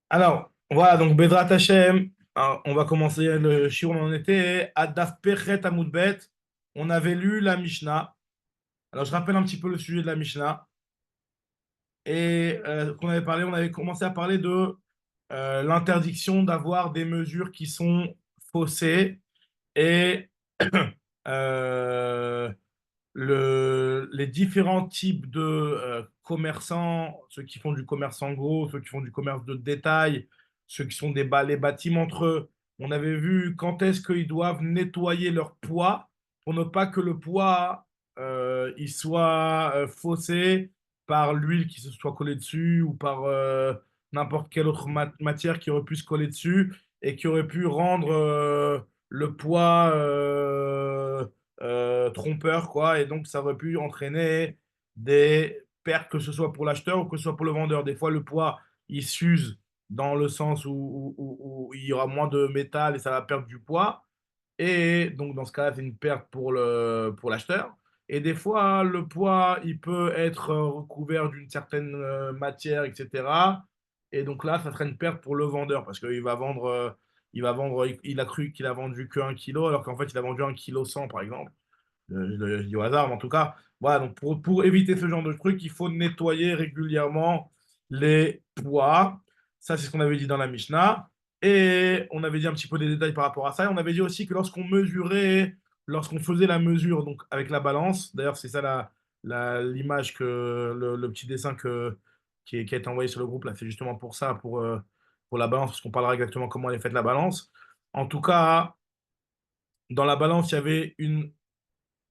Alors, voilà, donc Bedrat Hashem, alors, on va commencer le shiur, on en était à Daf Pechet Amud Bet. On avait lu la Mishnah. Alors, je rappelle un petit peu le sujet de la Mishnah. Et qu'on avait parlé, on avait commencé à parler de l'interdiction d'avoir des mesures qui sont faussées et euh, les différents types de commerçants, ceux qui font du commerce en gros, ceux qui font du commerce de détail, ceux qui sont les bâtiments entre eux. On avait vu quand est-ce qu'ils doivent nettoyer leur poids pour ne pas que le poids il soit faussé par l'huile qui se soit collée dessus ou par n'importe quelle autre matière qui aurait pu se coller dessus et qui aurait pu rendre le poids trompeur, quoi. Et donc, ça aurait pu entraîner des pertes, que ce soit pour l'acheteur ou que ce soit pour le vendeur. Des fois, le poids, il s'use dans le sens où il y aura moins de métal et ça va perdre du poids. Et donc, dans ce cas-là, c'est une perte pour l'acheteur. Et des fois, le poids, il peut être recouvert d'une certaine matière, etc. Et donc là, ça serait une perte pour le vendeur parce qu'il va vendre, il a cru qu'il a vendu que 1 kilo, alors qu'en fait, il a vendu 1,1 kg, par exemple. Je dis au hasard, mais en tout cas, voilà, donc pour éviter ce genre de truc, il faut nettoyer régulièrement les poids. Ça, c'est ce qu'on avait dit dans la Mishnah. Et on avait dit un petit peu des détails par rapport à ça. Et on avait dit aussi que lorsqu'on faisait la mesure donc avec la balance, d'ailleurs, c'est ça l'image le petit dessin qui a été envoyé sur le groupe, là, c'est justement pour ça, pour la balance, parce qu'on parlera exactement comment elle est faite la balance. En tout cas, dans la balance, il y avait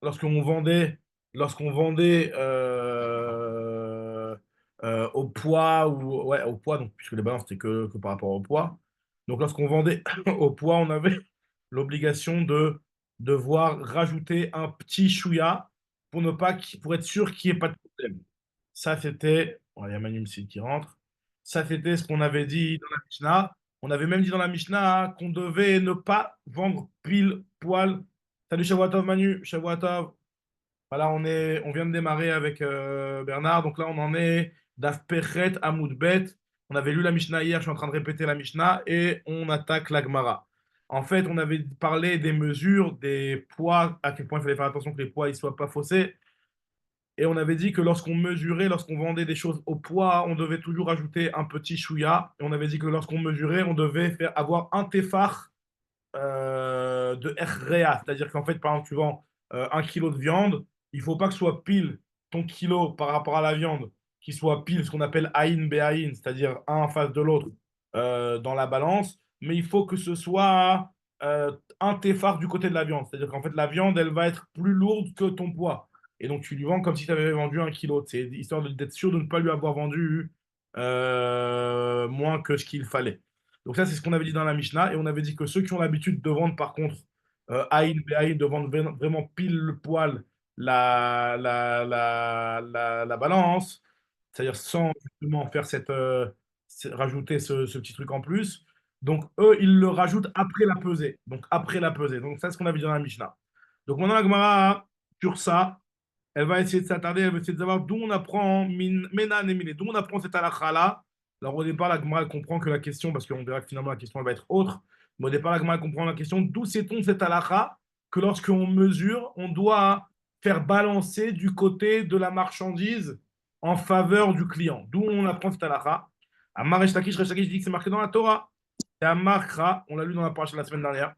lorsqu'on vendait, lorsqu'on vendait au poids ou ouais au poids, donc puisque les balances c'était que par rapport au poids. Donc lorsqu'on vendait au poids, on avait l'obligation de devoir rajouter un petit chouïa pour ne pas pour être sûr qu'il n'y ait pas de problème. Ça c'était, il y a Manu Msil qui rentre. Ça c'était ce qu'on avait dit dans la Mishnah. On avait même dit dans la Mishnah qu'on devait ne pas vendre pile poil. Salut Shavuotov Manu, Shavuotov. Voilà, on vient de démarrer avec Bernard. Donc là, on en est Daf Pechet Amud Bet. On avait lu la Mishnah hier, je suis en train de répéter la Mishnah et on attaque la Gemara. En fait, on avait parlé des mesures, des poids, à quel point il fallait faire attention que les poids ne soient pas faussés. Et on avait dit que lorsqu'on mesurait, lorsqu'on vendait des choses au poids, on devait toujours ajouter un petit chouïa. Et on avait dit que lorsqu'on mesurait, on devait avoir un tefar de RREA. C'est-à-dire qu'en fait, par exemple, tu vends 1 kilo de viande, il ne faut pas que ce soit pile ton kilo par rapport à la viande, qui soit pile ce qu'on appelle Aïn Béaïn, c'est-à-dire un en face de l'autre dans la balance, mais il faut que ce soit un tefar du côté de la viande. C'est-à-dire qu'en fait, la viande, elle va être plus lourde que ton poids. Et donc, tu lui vends comme si tu avais vendu 1 kilo. C'est histoire d'être sûr de ne pas lui avoir vendu moins que ce qu'il fallait. Donc ça, c'est ce qu'on avait dit dans la Mishnah. Et on avait dit que ceux qui ont l'habitude de vendre, par contre, Aïn, Béaïn, de vendre vraiment pile le poil la balance, c'est-à-dire sans justement faire rajouter ce petit truc en plus. Donc eux, ils le rajoutent après la pesée. Donc après la pesée. Donc ça, c'est ce qu'on avait dit dans la Mishnah. Donc maintenant, la Gemara, sur ça, elle va essayer de s'attarder, elle va essayer de savoir d'où on apprend Mena Nemine, d'où on apprend cette halakha-là. Alors au départ, la Gemara elle comprend que la question, parce qu'on verra que finalement la question elle va être autre, mais au départ, la Gemara elle comprend la question d'où sait-on cette halakha que lorsqu'on mesure, on doit faire balancer du côté de la marchandise en faveur du client. D'où on apprend cette halakha. Amar Resh Lakish dit que c'est marqué dans la Torah. Et Amar Kra, on l'a lu dans la paracha la semaine dernière.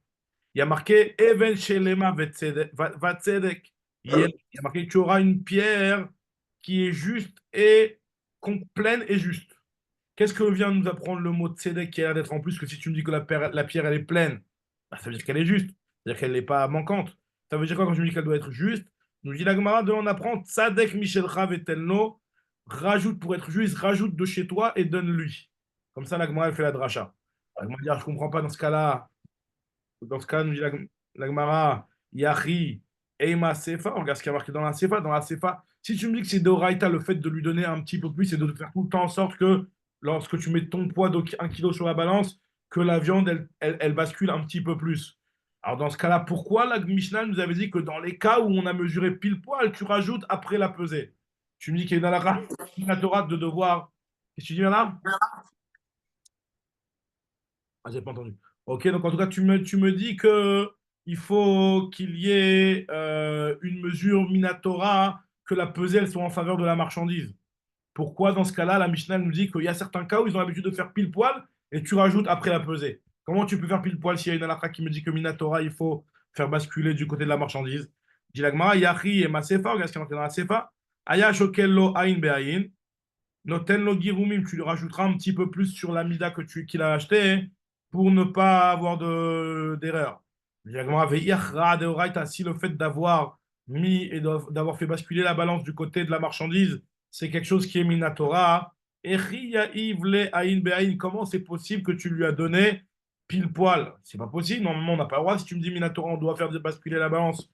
Il y a marqué Even Shelema Vatzedek. Il y a marqué que tu auras une pierre qui est juste et pleine et juste. Qu'est-ce que vient nous apprendre le mot tzedek qui a l'air d'être en plus que si tu me dis que la pierre elle est pleine, bah, ça veut dire qu'elle est juste. C'est-à-dire qu'elle n'est pas manquante. Ça veut dire quoi quand je me dis qu'elle doit être juste? Nous dit la Gemara de on apprend tzadek Michelcha vetelno, rajoute pour être juste, rajoute de chez toi et donne-lui. Comme ça, la Gemara elle fait la dracha. La Gemara dit, ah, je comprends pas dans ce cas-là. Dans ce cas, nous dit la Gemara, Yahi, Eima Sefa, on regarde ce qui a marqué dans la Sefa. Dans la Sefa, si tu me dis que c'est d'Oraïta, le fait de lui donner un petit peu plus, c'est de faire tout le temps en sorte que lorsque tu mets ton poids de 1 kilo sur la balance, que la viande, elle bascule un petit peu plus. Alors dans ce cas-là, pourquoi la Mishnah nous avait dit que dans les cas où on a mesuré pile poil, tu rajoutes après la pesée? Tu me dis qu'il y a une halakha, une Torah de devoir. Qu'est-ce que tu dis là? Ah, j'ai pas entendu. Ok, donc en tout cas, tu me dis que il faut qu'il y ait une mesure minatora, que la pesée elle soit en faveur de la marchandise. Pourquoi dans ce cas-là, la Mishnah elle nous dit qu'il y a certains cas où ils ont l'habitude de faire pile poil et tu rajoutes après la pesée. Comment tu peux faire pile poil s'il y a une halakha qui me dit que minatora, il faut faire basculer du côté de la marchandise? Dit la Gemara, Yachi et Masefa, regarde ce qui est marqué dans la Sefa. Aya shokello ayin be'ayin. Noten lo girumim, tu lui rajouteras un petit peu plus sur la mida qu'il a acheté pour ne pas avoir d'erreur. Si le fait d'avoir mis et d'avoir fait basculer la balance du côté de la marchandise, c'est quelque chose qui est minatora. Comment c'est possible que tu lui as donné pile poil? C'est pas possible. Normalement, on n'a pas le droit. Si tu me dis minatora, on doit faire basculer la balance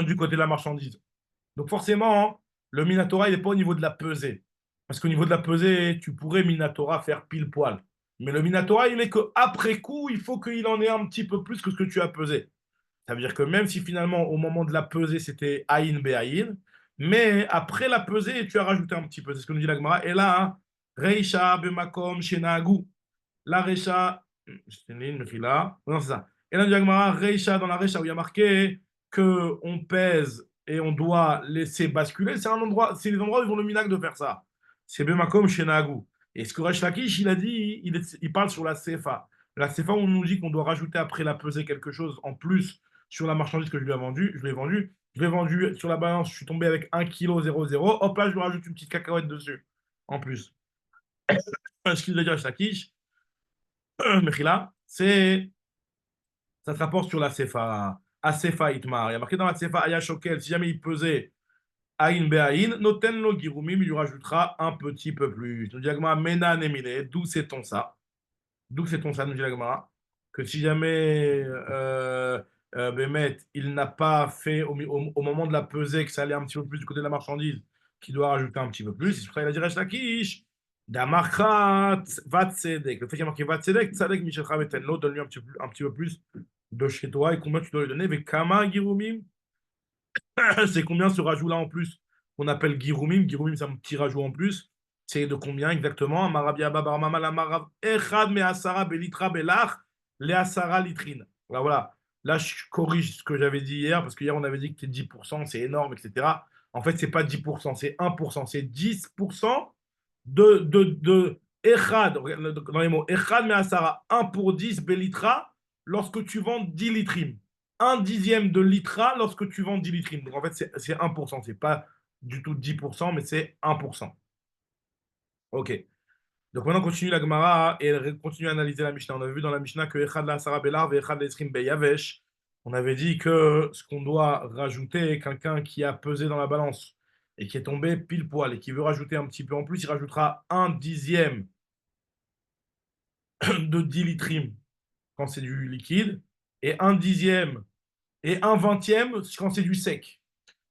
du côté de la marchandise. Donc forcément, hein, le Minatora, il n'est pas au niveau de la pesée. Parce qu'au niveau de la pesée, tu pourrais Minatora faire pile poil. Mais le Minatora, il est qu'après coup, il faut qu'il en ait un petit peu plus que ce que tu as pesé. Ça veut dire que même si finalement, au moment de la pesée, c'était Aïn Be'Aïn, mais après la pesée, tu as rajouté un petit peu. C'est ce que nous dit la Gemara. Et là, hein, Reisha Bemakom Shenagu. La Reisha, c'est une ligne, là. Non, c'est ça. Et là, nous dit la Gemara, Reisha, dans la Reisha, où il y a marqué que on pèse et on doit laisser basculer, c'est un endroit, c'est les endroits où ils ont le minac de faire ça. C'est Bemakom Shenagu. Et ce que Resh Lakish, il a dit, il parle sur la CFA. La CFA, on nous dit qu'on doit rajouter après la pesée quelque chose en plus sur la marchandise que je lui ai vendue. Je l'ai vendu sur la balance, je suis tombé avec 1,00 kg. Hop là, je lui rajoute une petite cacahuète dessus. En plus. Ce qu'il a dit à Shakish, Mechila, ça se rapporte sur la Sefa. Asefa Itmar. Il y a marqué dans la Sefa Aya Shokel, si jamais il pesait Aïn Be'aïn, Noten lo Girumim, il lui rajoutera un petit peu plus. Nous dit Agma, Mena Nemine, d'où sait-on ça? D'où sait-on ça, nous dit Agma? Que si jamais Bémet, il n'a pas fait au moment de la pesée que ça allait un petit peu plus du côté de la marchandise, qu'il doit rajouter un petit peu plus, c'est pour ça qu'il a dit Resh Lakish. Damarchat, Vatsedek. Le fait qu'il y a marqué Vatsedek, Tzadek, Michelcha, Vetenlo, donne-lui un petit peu plus de chez toi. Et combien tu dois lui donner? Avec Kama, Girumim. C'est combien ce rajout-là en plus qu'on appelle Girumim? Girumim, c'est un petit rajout en plus. C'est de combien exactement? Marabia Babarmama, la Marav, Echad, Measara, Belitra, Belach, Leasara, Litrine. Voilà, voilà. Là, je corrige ce que j'avais dit hier, parce qu'hier, on avait dit que c'était 10%, c'est énorme, etc. En fait, c'est pas 10%, c'est 1%. C'est 10% de Echad, dans les mots, Echad, Measara, 1 pour 10, Belitra, lorsque tu vends 10 litrines. Un dixième de litra lorsque tu vends 10 litrines. Donc en fait, c'est 1%. C'est pas du tout 10%, mais c'est 1%. Ok. Donc maintenant, on continue la Gemara et elle continue à analyser la Mishnah. On avait vu dans la Mishnah que Echad la Sarah Belar et Echad l'Esrim Beyavesh. On avait dit que ce qu'on doit rajouter, quelqu'un qui a pesé dans la balance et qui est tombé pile poil et qui veut rajouter un petit peu en plus, il rajoutera un dixième de 10 litrines quand c'est du liquide et un dixième et un vingtième quand c'est du sec.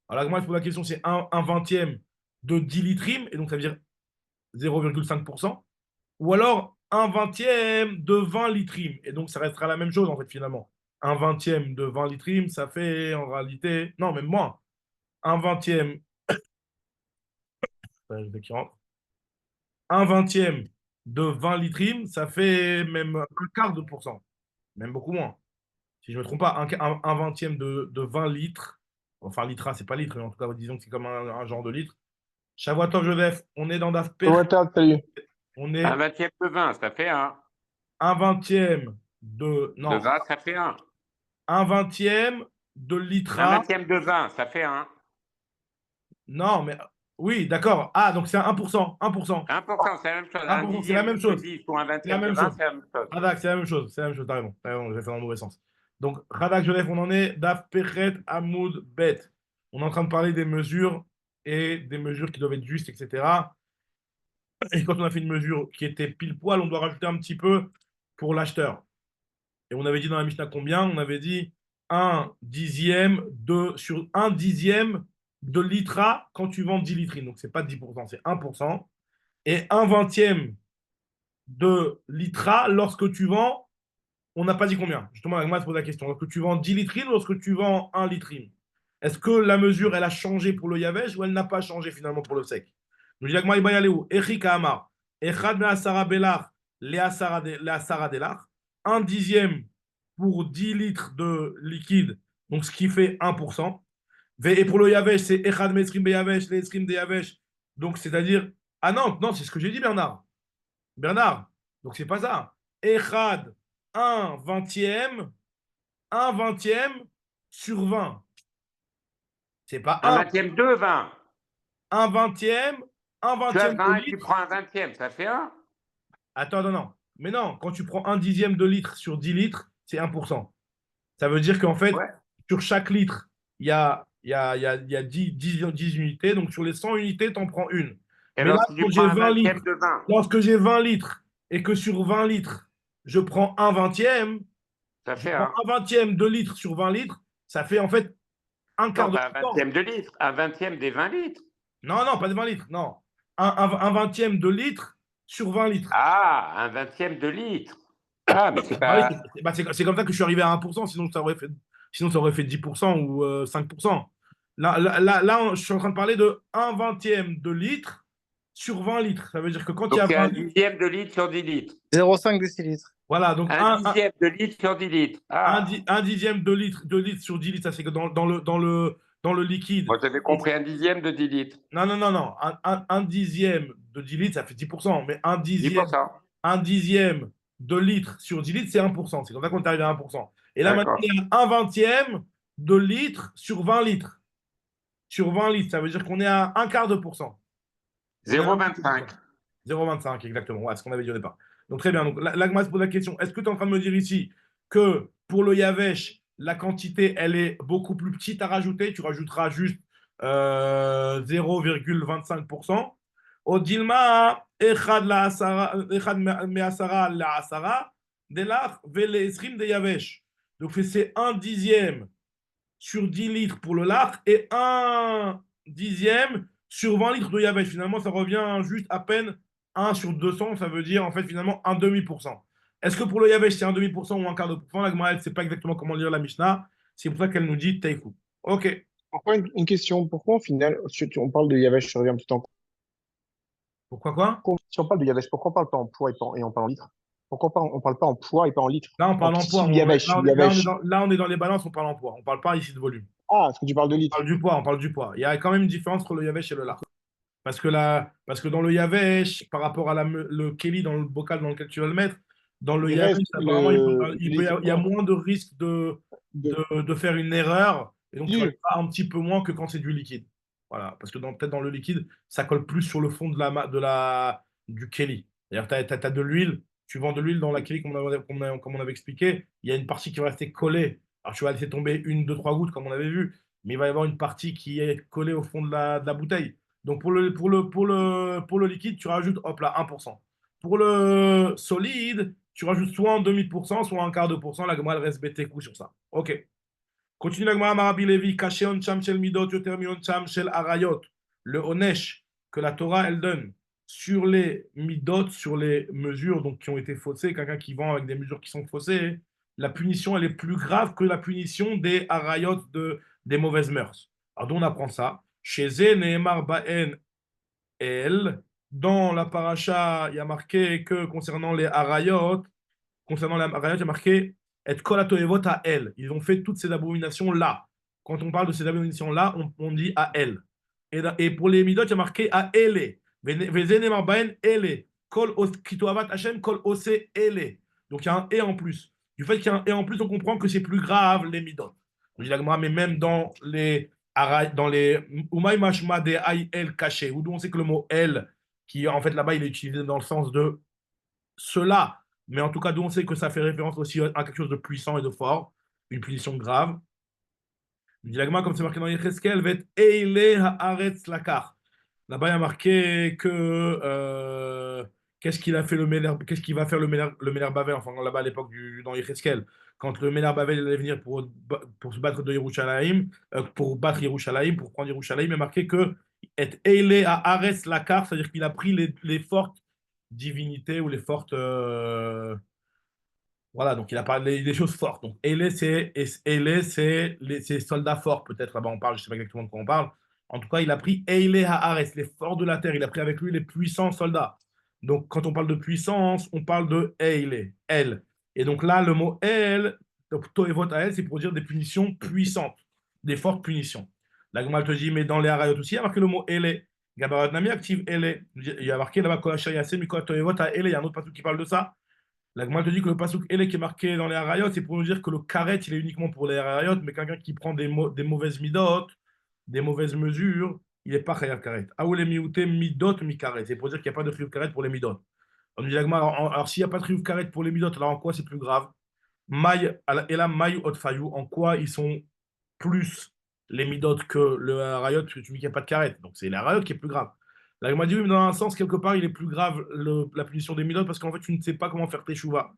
Alors, moi, je pose la question, c'est un vingtième de 10 litrines, et donc ça veut dire 0,5%, ou alors un vingtième de 20 litrines, et donc ça restera la même chose, en fait, finalement. Un vingtième de 20 litrines, ça fait en réalité, non, même moins. Un vingtième, un vingtième de 20 litrines, ça fait même un quart de pourcent, même beaucoup moins. Si je ne me trompe pas, un vingtième de 20 litres, enfin, litra, c'est pas litre, mais en tout cas, disons que c'est comme un genre de litre. Shavuatov Joseph, on est dans Daf Ouais, salut. on Un est vingtième de vin, ça fait un. un vingtième De non, vin, ça fait un. un vingtième de Un litra, vingtième de vin, ça fait un. non, mais oui, d'accord. Ah, donc c'est 1%, 1%, 1%, c'est la même chose. Un 1%, c'est la dixième même de chose. 10 pour un C'est la vingtième de même vin, chose. c'est la même chose. Radak, c'est la même chose, t'as raison, j'ai fait dans le mauvais sens. Donc, Radak, Joseph, on en est Daf Pechet Amoud Bet. On est en train de parler des mesures et des mesures qui doivent être justes, etc. Et quand on a fait une mesure qui était pile poil, on doit rajouter un petit peu pour l'acheteur. Et on avait dit dans la Mishnah combien? On avait dit sur un dixième de litra quand tu vends 10 litrines. Donc, c'est pas 10%, c'est 1%. Et un vingtième de litra lorsque tu vends, on n'a pas dit combien. Justement, Agma se pose la question. Lorsque tu vends 10 litrines ou lorsque tu vends 1 litrine? Est-ce que la mesure, elle a changé pour le Yavesh ou elle n'a pas changé finalement pour le sec? Nous dit l'agma, il va y aller où? Echika Amar. Echad me asara belach, le asara delach. Un dixième pour 10 litres de liquide, donc ce qui fait 1%. Et pour le Yavesh, c'est Echad Mesrim Beyavesh, les Esrim de Yavesh. Donc, c'est-à-dire. Ah non, non, c'est ce que j'ai dit, Bernard. Bernard. Donc, c'est pas ça. Echad, un vingtième sur 20. C'est pas Un vingtième de 20. un vingtième, un Tu as vingtième de 20 et tu litre. prends un vingtième, ça fait 1. Attends, non, non. Mais non, quand tu prends un dixième de litre sur 10 litres, c'est 1%. Ça veut dire qu'en fait, Ouais. sur chaque litre, il y a 10 unités. Donc, sur les 100 unités, tu en prends une. Et Mais là, alors, si tu quand prends j'ai un 20 vingtième litres, de 20, lorsque j'ai 20 litres et que sur 20 litres, je prends un vingtième, ça je fait prends 1. un vingtième de litre sur 20 litres, ça fait en fait un quart Non, de pas un pourcent. vingtième de litre, un vingtième des 20 litres. Non, non, pas de 20 litres, non. Un vingtième de litre sur 20 litres. Ah, un vingtième de litre. Ah, mais c'est Ah oui, pas. c'est comme ça que je suis arrivé à 1%, sinon ça aurait fait 10% ou 5%. Là, je suis en train de parler de un vingtième de litre sur 20 litres. Ça veut dire que quand il y Donc a c'est 20 un litres, dixième de litre sur 10 litres. 0,5 décilitres. voilà, donc Un dixième de litre sur 10 litres. Ah, un dixième de litre sur 10 litres, ça c'est que dans le liquide. moi j'avais compris un dixième de 10 litres. Non, non, non, non. Un dixième de 10 litres, ça fait 10%. Mais 10%. un dixième de litre sur 10 litres, c'est 1%. C'est comme ça qu'on est arrivé à 1%. Et là, maintenant, D'accord. il y a un vingtième de litre sur 20 litres. Sur 20 litres, ça veut dire qu'on est à un quart de pourcent. On est à 0,25. 0,25 exactement. Ouais, ce qu'on avait dit au départ. Donc, très bien. Donc, l'Agma se pose la question, est-ce que tu es en train de me dire ici que pour le Yavesh, la quantité, elle est beaucoup plus petite à rajouter? Tu rajouteras juste 0,25%. Odilma, Echad la asara, Echad me asara la asara, delach, vele esrim de Yavesh. Donc, c'est un dixième sur 10 litres pour le lard et un dixième sur 20 litres de Yavesh. Finalement, ça revient juste à peine un sur 200. Ça veut dire en fait finalement un demi-pourcent. Est-ce que pour le Yavesh, c'est un demi-pourcent ou un quart de pourcent? La Gemara, elle ne sait pas exactement comment lire la Mishnah. C'est pour ça qu'elle nous dit Teikou. Ok. Pourquoi une question? Pourquoi au final, on parle de Yavesh, je reviens un petit temps. Pourquoi quoi? Si on parle de Yavesh, pourquoi on parle pas en poids et on parle en litres? Pourquoi on parle pas en poids et pas en litres? Là, on parle en poids. Si le Yavesh, le Yavesh. Là, on est dans les balances, on parle en poids. On ne parle pas ici de volume. Ah, est-ce que tu parles de On parle litres? du poids, on parle du poids. Il y a quand même une différence entre le Yavesh et le lard. Parce que dans le Yavesh, par rapport à le Kelly dans le bocal dans lequel tu vas le mettre, dans le Il Yavesh, reste apparemment, il y a l'équivalent moins de risque de de faire une erreur. Et donc, tu l'huile. rajouteras un petit peu moins que quand c'est du liquide. Voilà. Parce que peut-être dans le liquide, ça colle plus sur le fond du Kelly. C'est-à-dire, tu as de l'huile, tu vends de l'huile dans la Kelly, comme on avait expliqué. Il y a une partie qui va rester collée. Alors, tu vas laisser tomber une, deux, trois gouttes, comme on avait vu. Mais il va y avoir une partie qui est collée au fond de la bouteille. Donc pour le liquide, tu rajoutes hop là 1%. Pour le solide, tu rajoutes soit un demi-pourcent, soit un quart de pourcent. La Gemara elle reste BTQ sur ça. Ok. Continue la Gemara Marabi Levi, caché on cham shel midot, yoter mi on cham shel arayot. Le onesh que la Torah elle donne sur les midot, sur les mesures donc, qui ont été faussées, quelqu'un qui vend avec des mesures qui sont faussées, la punition elle est plus grave que la punition des arayot, des mauvaises mœurs. Alors d'où on apprend ça? Chez Zé, Nehemar Baen El, dans la paracha, il y a marqué que concernant les Arayot, il y a marqué et kol hatoevot à El. Ils ont fait toutes ces abominations là. Quand on parle de ces abominations là, on dit à El. Et pour les Midot, il y a marqué à Ele. Vezene marbaen Ele. Kol kitoavat Hashem, kol ose Ele. Donc il y a un et en plus. Du fait qu'il y a un et en plus, on comprend que c'est plus grave les Midot. On dit la Gemara, mais même dans les Umay Mashma de Ay El caché, où on sait que le mot El, qui en fait là-bas il est utilisé dans le sens de cela, mais en tout cas d'où on sait que ça fait référence aussi à quelque chose de puissant et de fort, une punition grave. Il dit la Gemara, comme c'est marqué dans Yecheskel, vet Eile Haaretz Lakar. Là-bas il y a marqué que qu'est-ce qu'il a fait qu'est-ce qu'il va faire le Méler Bavel, enfin là-bas à l'époque dans Yecheskel, quand le Méler Bavel allait venir pour se battre de Yerushalayim, pour battre Yerushalayim, pour prendre Yerushalayim, il y a marqué que et Eile Haaretz Lakar, c'est-à-dire qu'il a pris les fortes divinités ou les fortes Voilà, donc il a parlé des choses fortes. Donc, Ailé, c'est soldats forts, peut-être. Là-bas, on parle, je ne sais pas exactement de quoi on parle. En tout cas, il a pris Ailé Haaretz, les forts de la terre. Il a pris avec lui les puissants soldats. Donc, quand on parle de puissance, on parle de Ailé, El. Et donc là, le mot El, donc Toevot à El, c'est pour dire des punitions puissantes, des fortes punitions. La Gemara te dit, mais dans les Harayot aussi, il y a marqué le mot Ailé. Gabarat Nami active Ailé. Il y a marqué là-bas, Koachar Yassé, Mikot Toevot à Ailé. Il y a un autre passage qui parle de ça. La Gemara te dit que le pasuk Ele qui est marqué dans les Harayot, c'est pour nous dire que le karet, il est uniquement pour les Harayot, mais quelqu'un qui prend des mauvaises midot, des mauvaises mesures, il n'est pas chayav karet. Aoule miouté midot mi karet. C'est pour dire qu'il n'y a pas de chiyuv karet pour les midot. On nous dit la Gemara, alors s'il n'y a pas de chiyuv karet pour les midot, alors en quoi c'est plus grave? Maï, et là, maï otfayou, en quoi ils sont plus les midot que le harayot, parce que tu dis qu'il n'y a pas de karet. Donc c'est les harayot qui est plus grave. Là, il m'a dit, oui, mais dans un sens, quelque part, il est plus grave la punition des midot parce qu'en fait, tu ne sais pas comment faire tes chouvas.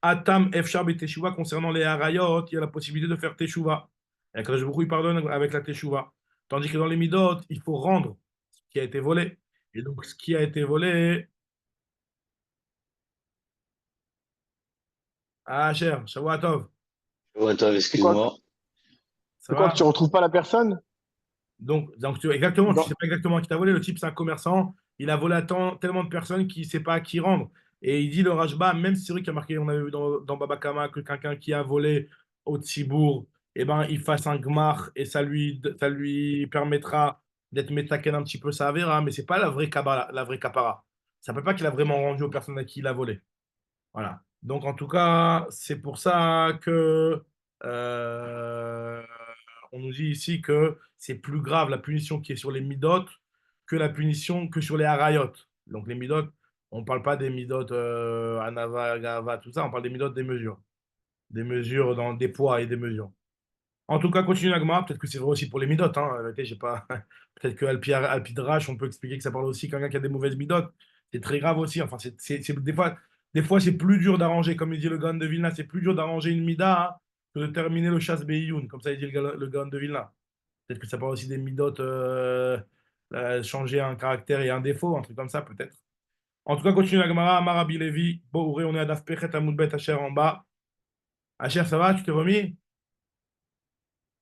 Atam Efshar et Teshuva, concernant les harayot, il y a la possibilité de faire Teshuva. Et quand je vous il pardonne avec la Teshuva. Tandis que dans les midot, il faut rendre ce qui a été volé. Et donc, ce qui a été volé. Ah, cher, Shavuatov, Ouais, attends, C'est quoi? excuse-moi. ça C'est quoi que va? tu retrouves pas la personne? Exactement, tu ne Non. sais pas exactement qui t'a volé. Le type, c'est un commerçant. Il a volé à tellement de personnes qu'il ne sait pas à qui rendre. Et il dit, le Rajba, même si c'est vrai qu'il y a marqué, on avait vu dans Baba Kama, que quelqu'un qui a volé au Tzibour, eh ben, il fasse un gmar et ça lui permettra d'être métaken un petit peu sa Avera, mais c'est pas la vraie Kabbalah, la vraie Kapara. Ça ne peut pas qu'il a vraiment rendu aux personnes à qui il a volé. Voilà. Donc, en tout cas, c'est pour ça que euh, on nous dit ici que c'est plus grave la punition qui est sur les midot que la punition que sur les harayot. Donc, les midot, on ne parle pas des midot anava, gava, tout ça, on parle des midot des mesures. Des mesures dans des poids et des mesures. En tout cas, continue l'agma. Peut-être que c'est vrai aussi pour les midot. Hein. En réalité, j'ai pas. Peut-être que Alpidrash, on peut expliquer que ça parle aussi quelqu'un qui a des mauvaises midot. C'est très grave aussi. Enfin, des fois, c'est plus dur d'arranger, comme il dit le Gaon de Vilna, c'est plus dur d'arranger une mida que de terminer le chasse Beyoun, comme ça il dit le Gaon de Vilna. Peut-être que ça parle aussi des midot, changer un caractère et un défaut, un truc comme ça, peut-être. En tout cas, continue la Gemara. Marabi Levi. Bourré, on est à Dafpechet Amoudbet Hacher en bas. Hacher, ça va? Tu t'es remis?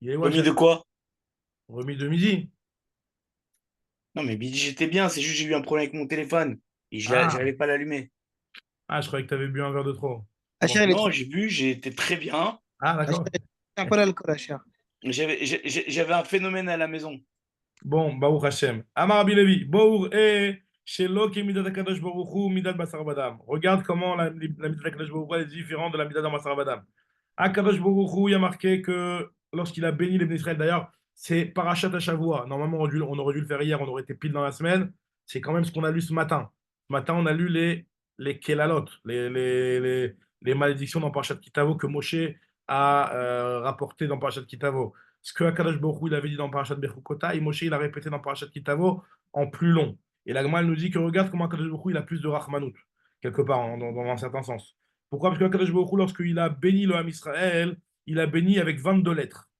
Il est où Remis Hacher? de quoi? Remis de midi. Non, mais Bidi, j'étais bien, c'est juste que j'ai eu un problème avec mon téléphone. Et Ah, j'arrivais pas à l'allumer. je croyais que tu avais bu un verre de trop. Bon. Achir, il est trop. Non, j'ai bu, j'étais très bien. Ah, Achir, d'accord. il est un peu l'alcool, Achir. J'avais un phénomène à la maison. Bon, Baruch Hashem. Amar Rabbi Levi. Bour et Shelo ki midat HaKadosh Baruch Hu midat Basar Vadam. Regarde comment la midat HaKadosh Baruch Hu est différente de la midat Basar Vadam. HaKadosh Baruch Hu, il y a marqué que lorsqu'il a béni les Bnei Israël, d'ailleurs, c'est Parashat Hashavua. Normalement, on aurait dû le faire hier, on aurait été pile dans la semaine. C'est quand même ce qu'on a lu ce matin. Ce matin, on a lu les Kelalot, les malédictions dans Parashat Kitavo que Moshe a rapporté dans Parashat Kitavo. Ce que Akadosh Baruch Hu, il avait dit dans Parashat Bechukota, et Moshe il a répété dans Parashat Kitavo en plus long. Et la Gemara elle nous dit que regarde comment Akadosh Baruch Hu, il a plus de Rachmanout, quelque part, dans un certain sens. Pourquoi? Parce que Akadosh Baruch Hu, lorsqu'il a béni le Ham Israël, il a béni avec 22 lettres.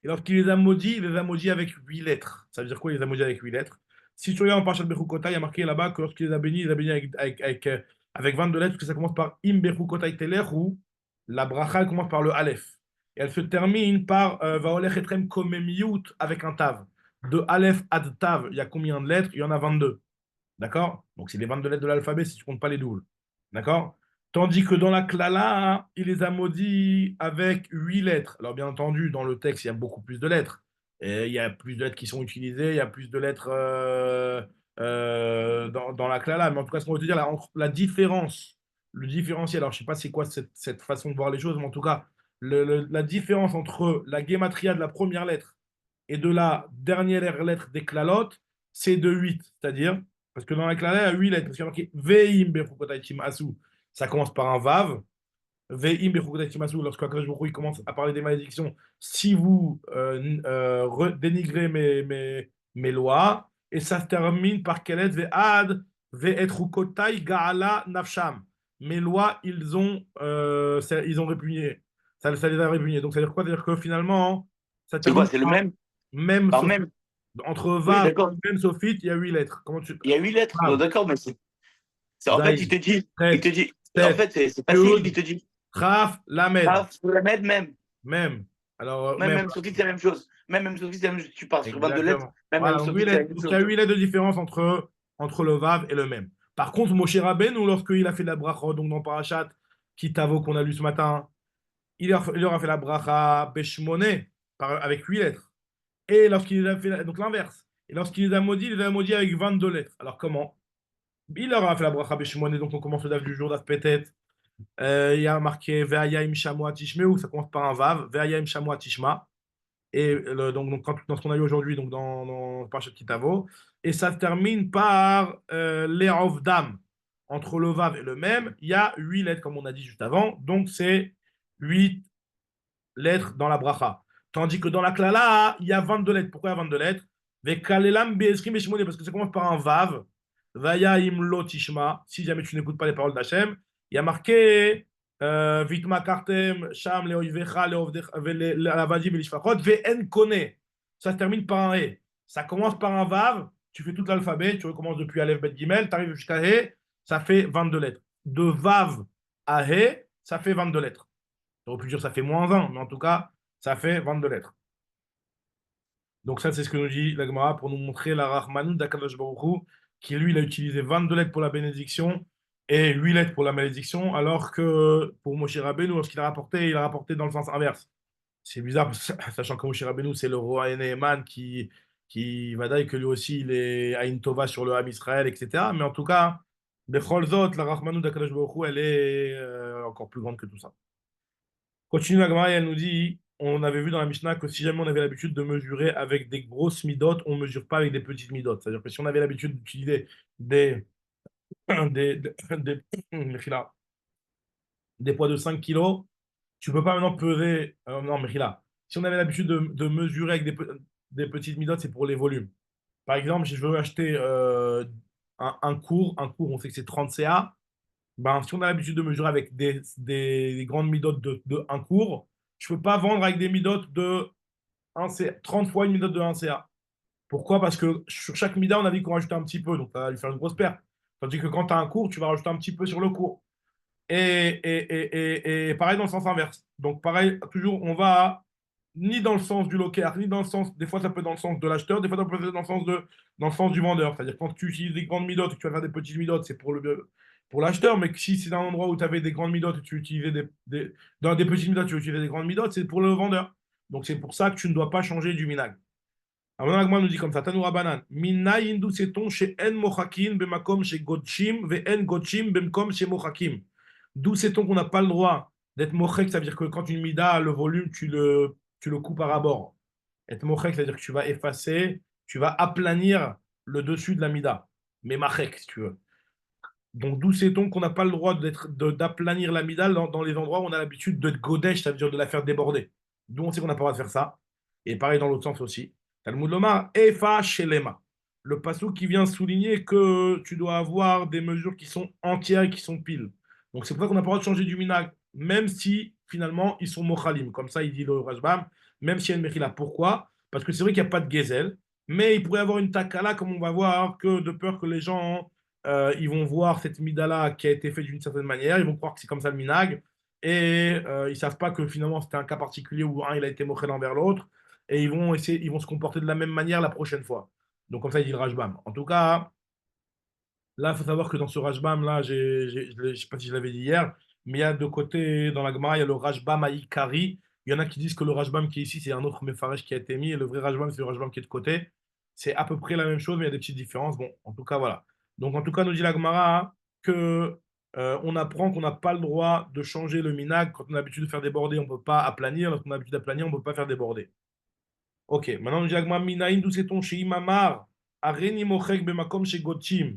Et lorsqu'il les a maudits, il les a maudits avec 8 lettres. Ça veut dire quoi, il les a maudits avec 8 lettres? Si tu regardes en Parashat Bechukota, il y a marqué là-bas que lorsqu'il les a bénis, il les a bénis avec 22 lettres, parce que ça commence par Im Bechukota Telech, la bracha elle commence par le Aleph. Et elle se termine par Vaolech etrem komemiyut avec un tav. De Aleph ad tav, il y a combien de lettres? Il y en a 22. D'accord? Donc c'est les 22 lettres de l'alphabet si tu ne comptes pas les doubles. D'accord? Tandis que dans la klala, il les a maudits avec 8 lettres. Alors bien entendu, dans le texte, il y a beaucoup plus de lettres. Et il y a plus de lettres qui sont utilisées, il y a plus de lettres dans la klala. Mais en tout cas, ce qu'on veut te dire, la différence, le différentiel, alors je ne sais pas c'est quoi cette façon de voir les choses, mais en tout cas, la différence entre la guématria de la première lettre et de la dernière lettre des klalotes, c'est de 8. C'est-à-dire, parce que dans la klala, il y a 8 lettres. Parce qu'il y a marqué Veim Bechukotaitim Asu, ça commence par un Vav. Veim Bechukotaitim Asu, lorsque Akadosh Baruch Hu, il commence à parler des malédictions, si vous dénigrez mes lois, et ça se termine par Kelet Ve'ad Ve'etrukotai Ga'ala Nafsham. Mes lois, ils ont répugné. Ça les a répugnés. Donc, ça veut dire quoi? Ça veut dire que finalement, ça C'est quoi? termine C'est le par même? même Par sophite. même? Entre Oui, Vav d'accord. et même sophite, il y a 8 lettres. Comment tu. Il y a 8 lettres. Non, Vav, d'accord, mais en fait, Zaïd, il te dit, Tet, en Tet, fait, c'est facile, Yud, il te dit. Chaf, Lamed. Raf, Lamed, même. Même. Alors, Même sur c'est la même chose. Même sur c'est la même chose. Tu parles sur 22 lettres. Exactement. Même Voilà, sur donc c'est la même il y chose. a 8 lettres de différence entre le Vav et le Mem. Par contre, Moshe Rabbeinu, lorsqu'il a fait la bracha, donc dans Parashat Kitavo qu'on a lu ce matin, il aura fait la bracha Beshmone avec 8 lettres. Et lorsqu'il a fait, donc l'inverse. Et lorsqu'il les a maudits, il les a maudits avec 22 lettres. Alors comment? Il aura fait la bracha Beshmone, donc on commence le daf du jour, daf Petet. Il y a marqué Ve'aya im Shamua Tishmeu, ça commence par un Vav, Ve'aya im Shamua Tishma. Et donc dans ce qu'on a eu aujourd'hui, donc dans Parashat Kitavo, et ça se termine par l'Erov Dam. Entre le Vav et le Mem, il y a 8 lettres, comme on a dit juste avant, donc c'est 8 lettres dans la bracha. Tandis que dans la klala, il y a 22 lettres. Pourquoi il y a 22 lettres? Parce que ça commence par un Vav, Vaya im lo tishma, si jamais tu n'écoutes pas les paroles d'Hachem, il y a marqué Vitma kartem sham leoivecha leavadim elishfachot ve'en kone. Ça se termine par un E. Ça commence par un Vav, tu fais tout l'alphabet, tu recommences depuis Aleph Bet Gimel, tu arrives jusqu'à He, ça fait 22 lettres. De Vav à He, ça fait 22 lettres. On peut dire ça fait moins 20, mais en tout cas, ça fait 22 lettres. Donc ça, c'est ce que nous dit la Gemara pour nous montrer la Rahmanou d'Akadosh Baruch Hu, qui lui, il a utilisé 22 lettres pour la bénédiction et 8 lettres pour la malédiction, alors que pour Moshe Rabbeinu, lorsqu'il a rapporté, il a rapporté dans le sens inverse. C'est bizarre, sachant que Moshe Rabbeinu, c'est le roi Neheman qui va dire que lui aussi, il est Aïn Tova sur le Ham Israël, etc. Mais en tout cas, Bechol Zot, la Rahmanou d'Akadosh Baruch Hu, elle est encore plus grande que tout ça. Continue la Gemara et elle nous dit, on avait vu dans la Mishnah que si jamais on avait l'habitude de mesurer avec des grosses midotes, on ne mesure pas avec des petites midotes. C'est-à-dire que si on avait l'habitude d'utiliser des, des, des poids de 5 kilos, tu ne peux pas maintenant peser. Non, mais là, si on avait l'habitude de mesurer avec des petites midotes, c'est pour les volumes. Par exemple, si je veux acheter un cours, on sait que c'est 30 CA. Ben, si on a l'habitude de mesurer avec des grandes midotes de 1 cours, je ne peux pas vendre avec des midotes de 1 CA, 30 fois une midote de 1 CA. Pourquoi? Parce que sur chaque mida, on a dit qu'on rajoutait un petit peu, donc ça va lui faire une grosse perte. Tandis que quand tu as un cours, tu vas rajouter un petit peu sur le cours. Et pareil dans le sens inverse. Donc pareil, toujours, on va ni dans le sens du locker, ni dans le sens, des fois ça peut être dans le sens de l'acheteur, des fois ça peut être dans le sens du vendeur. C'est-à-dire quand tu utilises des grandes midotes et que tu vas faire des petites midotes, c'est pour l'acheteur, mais si c'est un endroit où tu avais des grandes midotes et tu utilisais dans des petites midotes, tu utiliser des grandes midotes, c'est pour le vendeur. Donc c'est pour ça que tu ne dois pas changer du minag. Alors, l'Agma nous dit comme ça, Tanoura Banan, Minna Yindu Seton chez En Mochakin Bemakom chez Godchim, Ve En Godchim Bemkom chez Mochakim. D'où sait-on qu'on n'a pas le droit d'être mochek, ça veut dire que quand une mida, le volume, tu le coupes à rabord. Être mochek, c'est-à-dire que tu vas effacer, tu vas aplanir le dessus de la mida. Mais machek, si tu veux. Donc d'où sait-on qu'on n'a pas le droit d'aplanir la mida dans les endroits où on a l'habitude de godesh, ça veut dire de la faire déborder. D'où on sait qu'on n'a pas le droit de faire ça. Et pareil dans l'autre sens aussi. Talmud Lomar, Efa Shelema. Le passou qui vient souligner que tu dois avoir des mesures qui sont entières et qui sont piles. Donc c'est pour ça qu'on n'a pas le droit de changer du minag, même si finalement ils sont mochalim. Comme ça, il dit le Rajbam, même s'il y a une mechila. Pourquoi? Parce que c'est vrai qu'il n'y a pas de gezel, mais il pourrait y avoir une takala, comme on va voir, que de peur que les gens ils vont voir cette midala qui a été faite d'une certaine manière, ils vont croire que c'est comme ça le minag, et ils ne savent pas que finalement c'était un cas particulier où un il a été mochel envers l'autre, et ils vont se comporter de la même manière la prochaine fois. Donc comme ça, il dit le Rajbam. En tout cas, là, il faut savoir que dans ce Rajbam, là, je ne sais pas si je l'avais dit hier, mais il y a deux côtés dans la Gemara, il y a le Rajbam Aïkari. Il y en a qui disent que le Rajbam qui est ici, c'est un autre Mefaresh qui a été mis, et le vrai Rajbam, c'est le Rajbam qui est de côté. C'est à peu près la même chose, mais il y a des petites différences. Bon, en tout cas, voilà. Donc, en tout cas, nous dit la Gemara que on apprend qu'on n'a pas le droit de changer le minag. Quand on a l'habitude de faire déborder, on ne peut pas aplanir. Quand on a l'habitude d'aplanir, on ne peut pas faire déborder. Ok, maintenant nous dit la Gemara, Minaïn, d'où sait-on chez Imamar, Areni Mochek Bemakom chez Gotchim,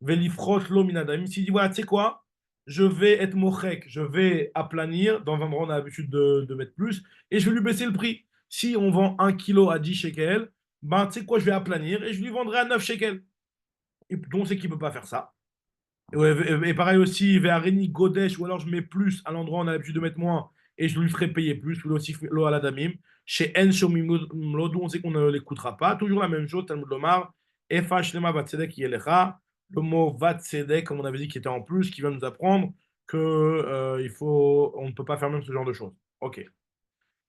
Velifrot Lo Minadam. S'il dit, voilà, tu sais quoi, je vais être Mochek, je vais aplanir, dans un endroit où on a l'habitude de mettre plus, et je vais lui baisser le prix. Si on vend 1 kilo à 10 shekels, ben tu sais quoi, je vais aplanir et je lui vendrai à 9 shekels. Et donc on sait qu'il ne peut pas faire ça. Et pareil aussi, Areni Godesh, ou alors je mets plus à l'endroit où on a l'habitude de mettre moins, et je lui ferai payer plus, ou aussi Lo Aladamim. Chez En Shomim Lodou, on sait qu'on ne l'écoutera pas. Toujours la même chose, Talmud Lomar, Efa Shlema Vatsedek Yelecha, le mot Vatsedek, comme on avait dit, qui était en plus, qui vient nous apprendre on ne peut pas faire même ce genre de choses. Ok.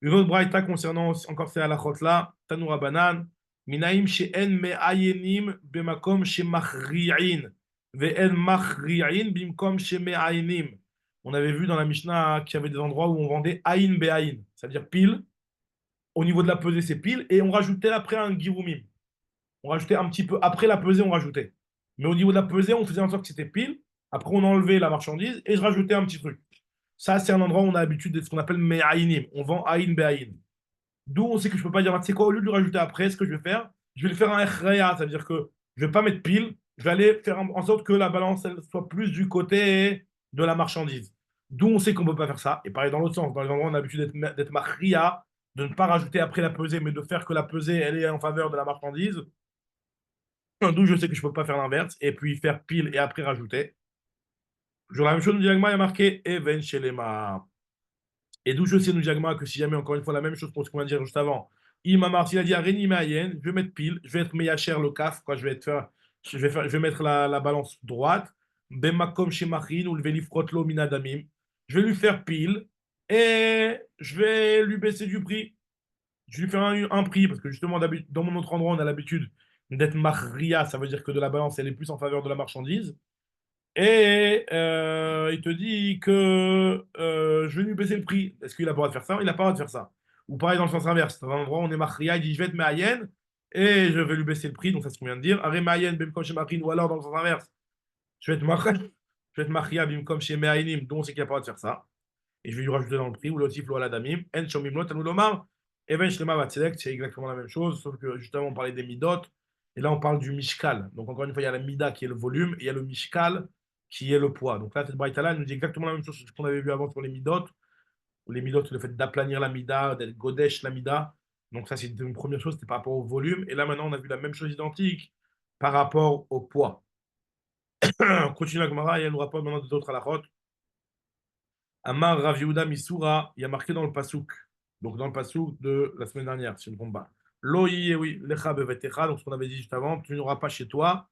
Une autre braïta concernant encore ces halachot-là, Tanoura Banan, Minaim she'en me'ayenim bemakom she'machri'in, ve'en machri'in bimkom she'me'ayenim. On avait vu dans la Mishnah qu'il y avait des endroits où on vendait ayin be'ayin, c'est-à-dire pile. Au niveau de la pesée, c'est pile, et on rajoutait après un girumim. On rajoutait un petit peu, après la pesée, on rajoutait. Mais au niveau de la pesée, on faisait en sorte que c'était pile. Après, on enlevait la marchandise et je rajoutais un petit truc. Ça, c'est un endroit où on a l'habitude de ce qu'on appelle me'ayinim. On vend ayin be'ayin. D'où on sait que je ne peux pas dire, tu sais quoi, au lieu de le rajouter après, ce que je vais faire, je vais le faire un echreya, c'est-à-dire que je ne vais pas mettre pile, je vais aller faire en sorte que la balance elle, soit plus du côté de la marchandise. D'où on sait qu'on ne peut pas faire ça. Et pareil dans l'autre sens, dans les endroits où on a l'habitude d'être machria, de ne pas rajouter après la pesée, mais de faire que la pesée, elle est en faveur de la marchandise. D'où je sais que je ne peux pas faire l'inverse, et puis faire pile et après rajouter. Toujours la même chose, nous dit Agma, il y a marqué Even Shelema. Et d'où je sais, nous dit Agma, que si jamais, encore une fois, la même chose pour ce qu'on vient de dire juste avant, Imamar, s'il a dit Areni Mayen, je vais mettre pile, je vais être Meyacher le kaf, quoi, je vais mettre la balance droite, Bemakom Shemachin, ou le Velifrotlo Minadamim, je vais lui faire pile, et je vais lui baisser du prix. Je vais lui faire un prix, parce que justement, dans mon autre endroit, on a l'habitude d'être Mahria, ça veut dire que de la balance, elle est plus en faveur de la marchandise. Et il te dit que je vais lui baisser le prix. Est-ce qu'il a pas le droit de faire ça? Il n'a pas le droit de faire ça. Ou pareil dans le sens inverse. Dans un endroit où on est Mahria, il dit je vais être Mayen et je vais lui baisser le prix. Donc ça, c'est ce qu'on vient de dire. Aré Mayen, Bimkom chez Mahrin. Ou alors dans le sens inverse, je vais être Mahria, je vais être Mahria, Bimkom chez Mayenim. Donc on sait qu'il n'a pas le droit de faire ça. Et je vais lui rajouter dans le prix. Ou l'otif, lo aladamim. En shomim lo, tanou lomar. Even shlema vatselek. C'est exactement la même chose. Sauf que justement, on parlait des midot. Et là, on parle du mishkal. Donc encore une fois, il y a la mida qui est le volume et il y a le mishkal qui est le poids. Donc là, cette braïta-là, elle nous dit exactement la même chose que ce qu'on avait vu avant sur les midot, ou les midot, le fait d'aplanir la mida, d'être godesh la mida. Donc ça, c'est une première chose, c'était par rapport au volume. Et là, maintenant, on a vu la même chose identique par rapport au poids. On continue la Gemara et elle nous rapporte maintenant des autres halachot. Amar Rav Yehuda Misura, il y a marqué dans le pasouk, donc dans le pasouk de la semaine dernière, si je ne me trompe pas. Lo oui, lecha bevetecha, donc ce qu'on avait dit juste avant, tu n'auras pas chez toi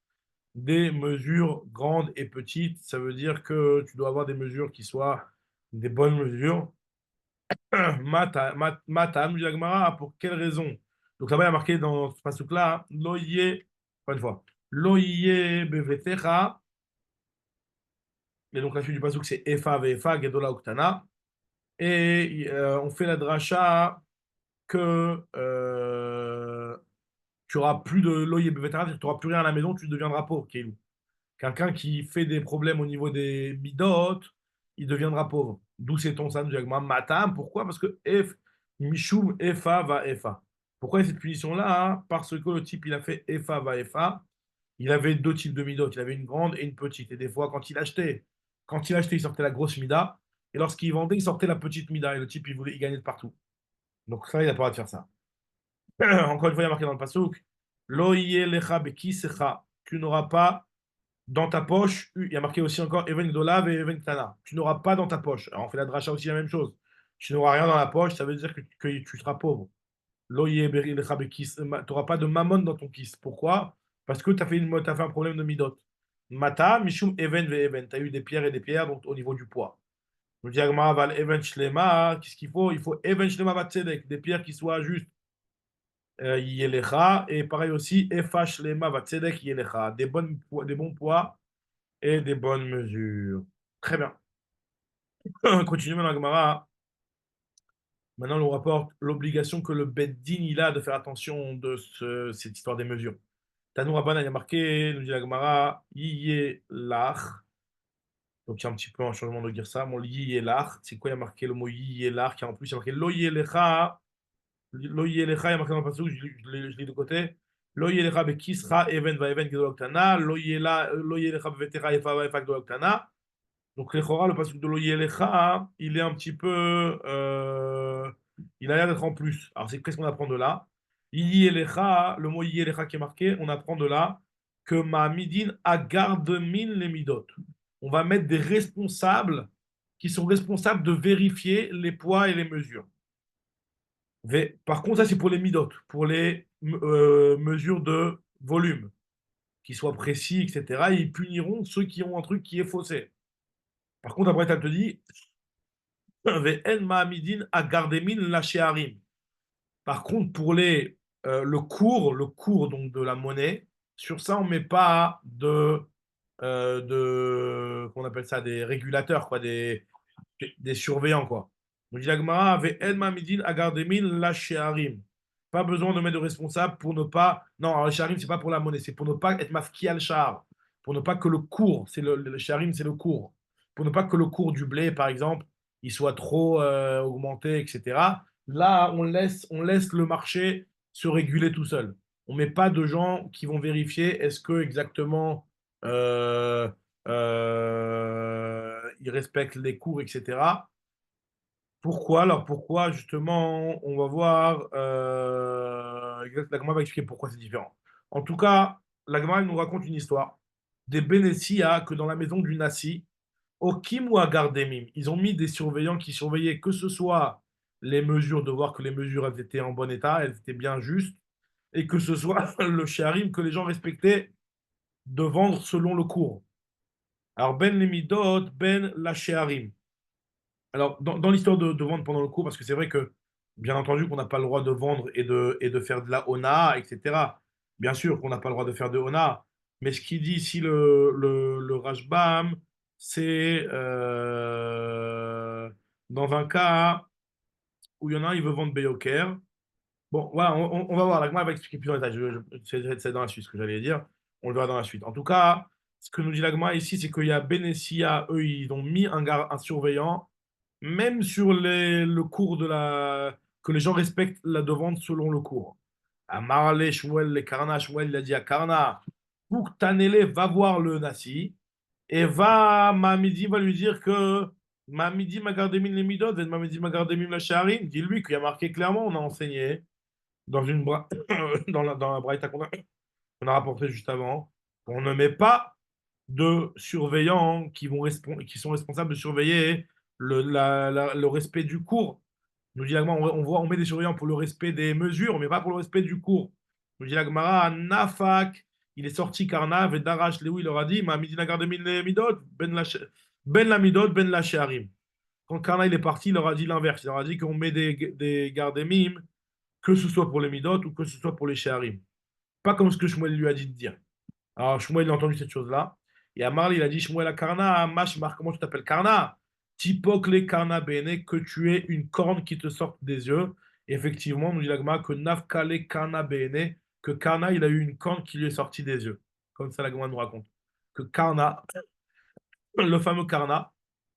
des mesures grandes et petites. Ça veut dire que tu dois avoir des mesures qui soient des bonnes mesures. Matam, dit Agmara, pour quelle raison? Donc là-bas, il y a marqué dans ce passage-là, loye, pas une fois, loye bevetecha. Et donc la suite du passage, c'est Efa vefa, gedola uktana. Et on fait la dracha que tu n'auras plus de loyer bevetecha, tu n'auras plus rien à la maison, tu deviendras pauvre, Kéilou. Quelqu'un qui fait des problèmes au niveau des midot, il deviendra pauvre. D'où c'est ton san diagma matam. Pourquoi? Parce que F, Mishum, Efa va Efa. Pourquoi il y a cette punition-là? Parce que le type, il a fait Efa va Efa. Il avait deux types de midot. Il avait une grande et une petite. Et des fois, quand il achetait, il sortait la grosse mida. Et lorsqu'il vendait, il sortait la petite mida. Et le type, il gagnait de partout. Donc ça, il n'a pas le droit de faire ça. Encore une fois, il y a marqué dans le pasuk, Lo yeh lecha bekisecha. Tu n'auras pas dans ta poche, il y a marqué aussi encore Even Gdolav et Even Ktana. Tu n'auras pas dans ta poche. Alors on fait la dracha aussi la même chose. Tu n'auras rien dans la poche, ça veut dire que tu seras pauvre. Tu n'auras pas de mammon dans ton kiss. Pourquoi? Parce que tu as fait un problème de midot. Mata, Mishum Even ve Even. Tu as eu des pierres et des pierres donc, au niveau du poids. Je dis Val Even Shlema, qu'est-ce qu'il faut? Il faut Even Shlema Vatzedek, des pierres qui soient justes. Yelecha, et pareil aussi, Efa Shlema Vatzedek Yelecha, des bons poids et des bonnes mesures. Très bien. On continue maintenant, Gemara. Maintenant, on rapporte l'obligation que le Beddin il a de faire attention de cette histoire des mesures. Tanou Rabbanan, il y a marqué, nous dit la Gemara, Yiyé Lach. Donc, il y a un petit peu un changement de dire ça. Mon Yiyé Lach, c'est quoi? Il y a marqué le mot Yiyé Lach, qui en plus, il y a marqué Lo Yelecha. Lo Yelecha, il y a marqué dans le passage, je lis de côté. Lo Yelecha Bekisra, Even va Even Gedolaktana. Lo Yelecha Bevetera Efa va Efa Gedolaktana. Donc, le passage de l'Oyelecha, il est un petit peu. Il a l'air d'être en plus. Alors, qu'est-ce qu'on apprend de là? Yelecha, le mot Yelecha qui est marqué, on apprend de là que ma midin a garde mine les midot. On va mettre des responsables qui sont responsables de vérifier les poids et les mesures. Par contre, ça, c'est pour les midot, pour les mesures de volume, qui soient précis, etc. Ils puniront ceux qui ont un truc qui est faussé. Par contre, après, elle te dit, Ve'en ma'amidin agardemin lachéarim. Par contre, pour le cours donc de la monnaie, sur ça, on ne met pas qu'on appelle ça, des régulateurs, quoi, des surveillants, quoi. Donc, dit la Gemara, Ve'en ma'amidin agardemin lachéarim. Pas besoin de mettre de responsable pour ne pas. Non, alors, le sharim, c'est pas pour la monnaie, c'est pour ne pas être mafki al shar. Pour ne pas que le cours, le sharim, c'est le cours. Pour ne pas que le cours du blé, par exemple, il soit trop augmenté, etc. Là, on laisse le marché se réguler tout seul. On met pas de gens qui vont vérifier est-ce que exactement euh, ils respectent les cours, etc. Pourquoi? Alors pourquoi justement, on va voir, la Gemara va expliquer pourquoi c'est différent. En tout cas, la Gemara elle nous raconte une histoire des Bénessia que dans la maison du Nassi, au Kim ou à Gardemim, ils ont mis des surveillants qui surveillaient que ce soit les mesures, de voir que les mesures elles étaient en bon état, elles étaient bien justes, et que ce soit le sharim que les gens respectaient de vendre selon le cours. Alors ben les midot, ben la sharim. Alors, dans l'histoire de vendre pendant le cours, parce que c'est vrai que, bien entendu, qu'on n'a pas le droit de vendre et de faire de la ona, etc. Bien sûr qu'on n'a pas le droit de faire de ona, mais ce qu'il dit ici, le Rashbam, c'est dans un cas où il y en a un, il veut vendre Beyoker. Bon, voilà, on va voir. La Gemara va expliquer plus en détail. C'est dans la suite ce que j'allais dire. On le verra dans la suite. En tout cas, ce que nous dit la Gemara ici, c'est qu'il y a Benessia, eux, ils ont mis un surveillant, même sur le cours que les gens respectent la demande selon le cours. Amarle Shmuel, les Karna, Shmuel, il a dit à Karna, pour Tanele, va voir le Nasi, et Mamidi va lui dire que Mamidi m'a gardé mine les midot, et Mamidi m'a gardé mine la sharim. Dis-lui qu'il y a marqué clairement, on a enseigné dans la braïta qu'on a rapporté juste avant, on ne met pas de surveillants qui sont responsables de surveiller le respect du cours. Nous dit l'Agmara, on met des surveillants pour le respect des mesures, mais pas pour le respect du cours. Nous dit l'Agmara, Nafak, il est sorti Karnav et Darash Leou, il leur a dit, Ma midina garde midot, ben la midot, ben la sheharim. Quand Karna il est parti, il leur a dit l'inverse. Il leur a dit qu'on met des gardes-mimes, que ce soit pour les midot ou que ce soit pour les sheharim. Pas comme ce que Shmuel lui a dit de dire. Alors, Shmuel, il a entendu cette chose-là. Et Amar, il a dit, Shmuel à Karna, Mashmar, comment tu t'appelles Karna? Tipokle Karna Bene, que tu aies une corne qui te sorte des yeux. Et effectivement, nous dit l'Agma que Nafkale Karna Bene, que Karna, il a eu une corne qui lui est sortie des yeux. Comme ça, l'Agma nous raconte. Que Karna, le fameux Karna,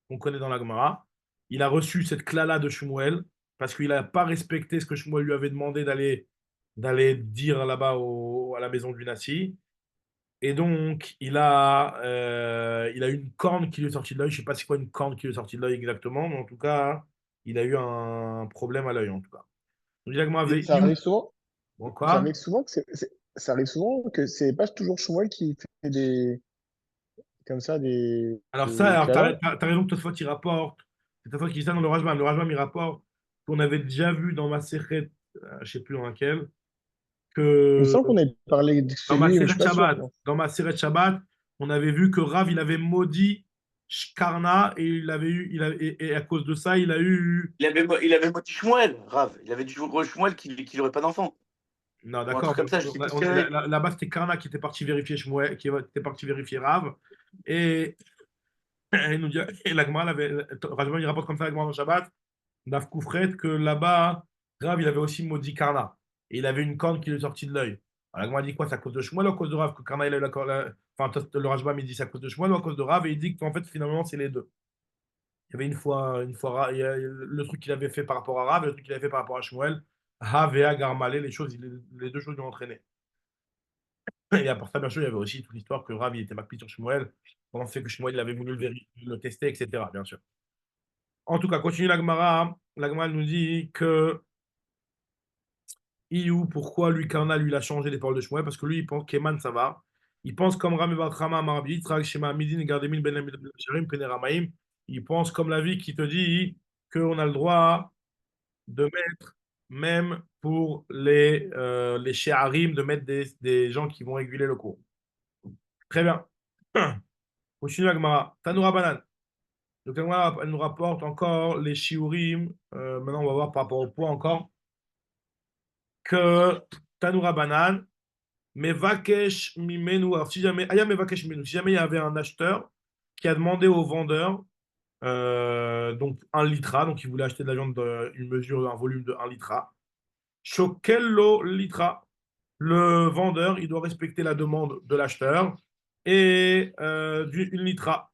qu'on connaît dans l'Agmara, il a reçu cette clala de Shmuel parce qu'il n'a pas respecté ce que Shmuel lui avait demandé d'aller dire là-bas à la maison du Nassi. Et donc, il a eu une corne qui lui est sortie de l'œil. Je ne sais pas c'est quoi une corne qui lui est sortie de l'œil exactement, mais en tout cas, il a eu un problème à l'œil, en tout cas. Donc, Diagma Et avait ça arrive souvent, bon, ça quoi? arrive souvent ça arrive souvent que c'est pas toujours Shmuel qui fait des, comme ça, Alors, ça, des alors, clalas. t'as raison que Tosfot, il rapporte. C'est Tosfot qui dit ça dans le Rajbam. Le Rajbam, il rapporte qu'on avait déjà vu dans ma séchet, je ne sais plus dans laquelle, Il me que semble qu'on avait parlé de dans chez ma lui, mais je séret suis pas sûr. Shabbat, on avait vu que Rav, il avait maudit Shkarna et il avait eu, et à cause de ça, il a eu. Il avait maudit Shmuel, Rav. Il avait dit Shmuel qu'il n'aurait pas d'enfant. Non, Ou un d'accord. truc comme ça, je sais plus ce qu'il y avait. Là-bas, c'était Karna qui était parti vérifier Shmuel, qui était parti vérifier Rav. Et, et nous dit, et l'Agma, Rajman, il rapporte comme ça l'Agma dans Shabbat, Daf Koufret, que là-bas, Rav, il avait aussi maudit Karna. Et il avait une corne qui lui est sortie de l'œil. Alors, L'Agma dit quoi? C'est à cause de Shmuel ou à cause de Rav que Karna, il a eu enfin, le Rajman, il dit c'est à cause de Shmuel ou à cause de Rav, et il dit qu'en fait, finalement, c'est les deux. Il y avait une fois il y a le truc qu'il avait fait par rapport à Rav et le truc qu'il avait fait par rapport à Shmuel. Rav et Agar Malé, les deux choses lui ont entraîné. Et à part ça, bien sûr, il y avait aussi toute l'histoire que Rav il était macpi sur Shmuel, pendant le fait que Shmuel il avait voulu le tester, etc. Bien sûr. En tout cas, continue l'Agmara. L'Agmara nous dit que Iou, pourquoi lui, Karna, lui, il a changé les paroles de Shmuel? Parce que lui, il pense qu'Eman, ça va. Il pense comme Rami Bar Chama, Marabit, Trak Shema Midin, Gardemin, Ben Sharim, Pene Ramaim. Il pense comme la vie qui te dit qu'on a le droit de mettre, même pour les Sheharim, de mettre des gens qui vont réguler le cours. Très bien. Continue la Gemara. Tanoura Banan. Donc, elle nous rapporte encore les shiurim. Maintenant, on va voir par rapport au poids encore. Que Tanoura Banan, Mevakesh Mimenu. Alors, si jamais, Aya Mevakesh Mimenu, si jamais il y avait un acheteur qui a demandé au vendeur donc 1 litra, donc il voulait acheter de la viande d'une mesure, un volume de 1 litra. Shokello litra. Le vendeur, il doit respecter la demande de l'acheteur et une litra.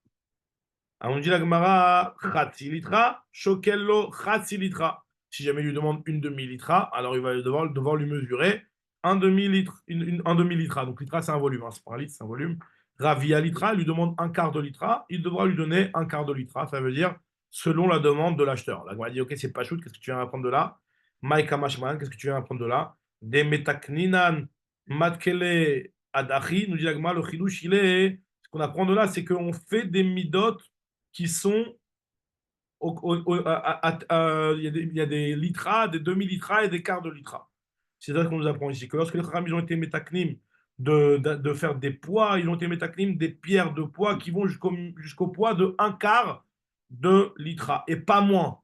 Alors, on dit la Gemara, Khatsi litra, Shokello Khatsi litra. Si jamais il lui demande une demi-litra, alors il va devoir lui mesurer un demi-litre, un demi-litra. Donc, litra, c'est un volume, hein, c'est pas un litre, c'est un volume. Ravia litra, il lui demande un quart de litra, il devra lui donner un quart de litra. Ça veut dire selon la demande de l'acheteur. La Gemara dit, ok, c'est pas shoot, qu'est-ce que tu viens apprendre de là? Maïka Mashman, qu'est-ce que tu viens apprendre de là? Des metakninan matkele adachi, nous dit la Gemara, le chidouche, il est, ce qu'on apprend de là, c'est qu'on fait des midot qui sont il y a des litras, des demi-litras et des quarts de litras. C'est ça qu'on nous apprend ici. Que lorsque les Kharam, ils ont été métaknim de faire des poids, ils ont été métaknim des pierres de poids qui vont jusqu'au poids de un quart de litra. Et pas moins.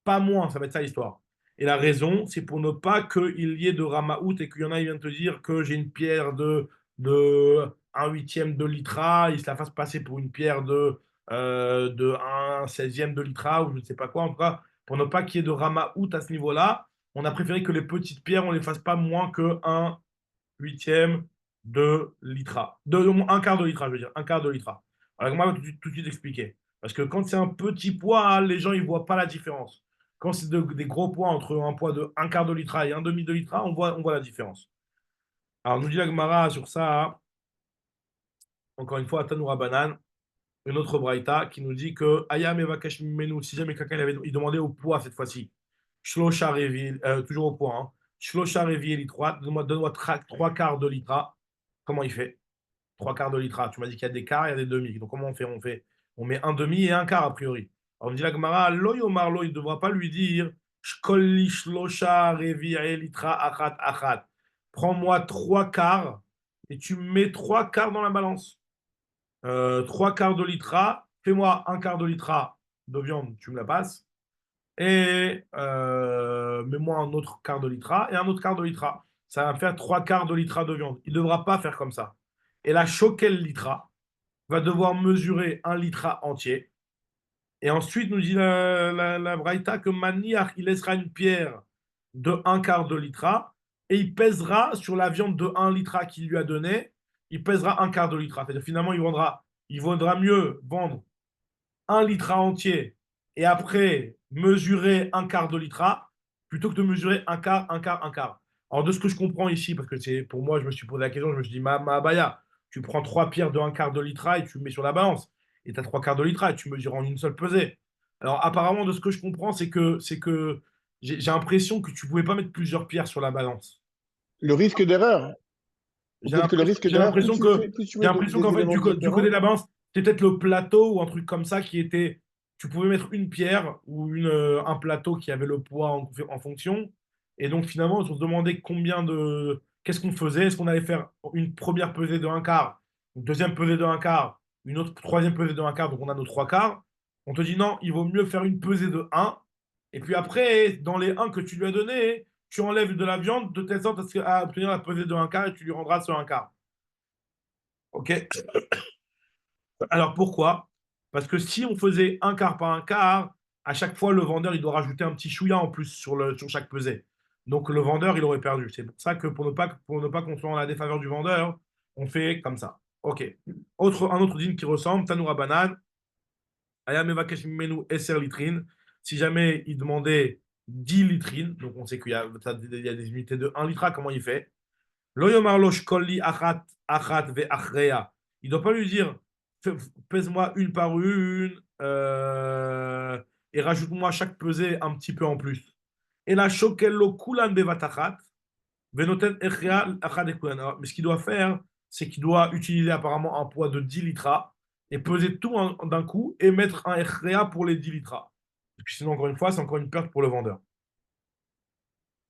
Pas moins, ça va être ça l'histoire. Et la raison, c'est pour ne pas qu'il y ait de ramaout et qu'il y en a, ils viennent te dire que j'ai une pierre de 1/8 de litra, ils se la fassent passer pour une pierre de 1/16 de litra ou je ne sais pas quoi. En tout cas, pour ne pas qu'il y ait de ramaout à ce niveau-là, on a préféré que les petites pierres, on ne les fasse pas moins que 1/8 de litra. Un quart de litra, je veux dire, un quart de litra. Alors, moi, tout de suite expliquer. Parce que quand c'est un petit poids, les gens, ils ne voient pas la différence. Quand c'est des gros poids entre un poids de un quart de litra et un demi de litra, on voit la différence. Alors, nous dit la Gemara sur ça, encore une fois, Tanoura Banan, une autre braïta qui nous dit que Ayam Evakesh Menu, si jamais quelqu'un il demandait au poids cette fois-ci, Shlosha Revi, toujours au poids, hein, Shlosha Revi litre, donne-moi 3 quarts de litra. Comment il fait? 3 quarts de litra. Tu m'as dit qu'il y a des quarts, il y a des demi. Donc, comment on met un demi et un quart a priori. Alors, on dit la Gemara, Loyo Marlo, il ne devra pas lui dire Shkolli Shlosha Revi litra achat achat. Prends-moi 3 quarts et tu mets 3 quarts dans la balance. 3 quarts de litra, fais-moi un quart de litra de viande, tu me la passes, et mets-moi un autre quart de litra et un autre quart de litra. Ça va me faire 3 quarts de litra de viande. Il ne devra pas faire comme ça. Et la shokel litra va devoir mesurer un litra entier. Et ensuite, nous dit la Braïta que Maniach, il laissera une pierre de un quart de litra et il pèsera sur la viande de 1 litra qu'il lui a donné, il pèsera un quart de litra. C'est-à-dire finalement, il vaudra mieux vendre 1 litra entier et après mesurer un quart de litra plutôt que de mesurer un quart, un quart, un quart. Alors, de ce que je comprends ici, parce que c'est pour moi, je me suis posé la question, je me suis dit, ma abaya, tu prends 3 pierres de un quart de litra et tu mets sur la balance. Et tu as 3 quarts de litra et tu mesures en une seule pesée. Alors, apparemment, de ce que je comprends, c'est que j'ai l'impression que tu ne pouvais pas mettre plusieurs pierres sur la balance. Le risque d'erreur. J'ai Peut-être que le risque j'ai d'erreur, l'impression que plus tu j'ai mets l'impression des qu'en fait, éléments du côté de différents, la balance, c'est peut-être le plateau ou un truc comme ça qui était. Tu pouvais mettre une pierre ou un plateau qui avait le poids en fonction. Et donc, finalement, on se demandait Qu'est-ce qu'on faisait? Est-ce qu'on allait faire une première pesée de un quart, une deuxième pesée de un quart, une autre troisième pesée de un quart, donc on a nos 3 quarts. On te dit non, il vaut mieux faire une pesée de 1. Et puis après, dans les 1 que tu lui as donné, tu enlèves de la viande de telle sorte à obtenir la pesée de un quart et tu lui rendras ce un quart. Ok? Alors pourquoi? Parce que si on faisait un quart par un quart, à chaque fois, le vendeur, il doit rajouter un petit chouïa en plus sur chaque pesée. Donc le vendeur, il aurait perdu. C'est pour ça que pour ne pas qu'on soit en la défaveur du vendeur, on fait comme ça. Ok. Un autre dîme qui ressemble, Tanoura Banan, Ayam Evakesh Mimenu Eser litrines. Si jamais il demandait 10 litrines, donc on sait qu'il y a des unités de 1 litre, comment il fait? Lo yomar lo shkolli achat achat ve'achrea. Il ne doit pas lui dire pèse-moi une par une et rajoute-moi chaque pesée un petit peu en plus. Et la shokello kulan bevatachat venoten echrea achat et kulan. Mais ce qu'il doit faire, c'est qu'il doit utiliser apparemment un poids de 10 litres et peser tout d'un coup et mettre un echrea pour les 10 litres. Parce que sinon, encore une fois, c'est encore une perte pour le vendeur.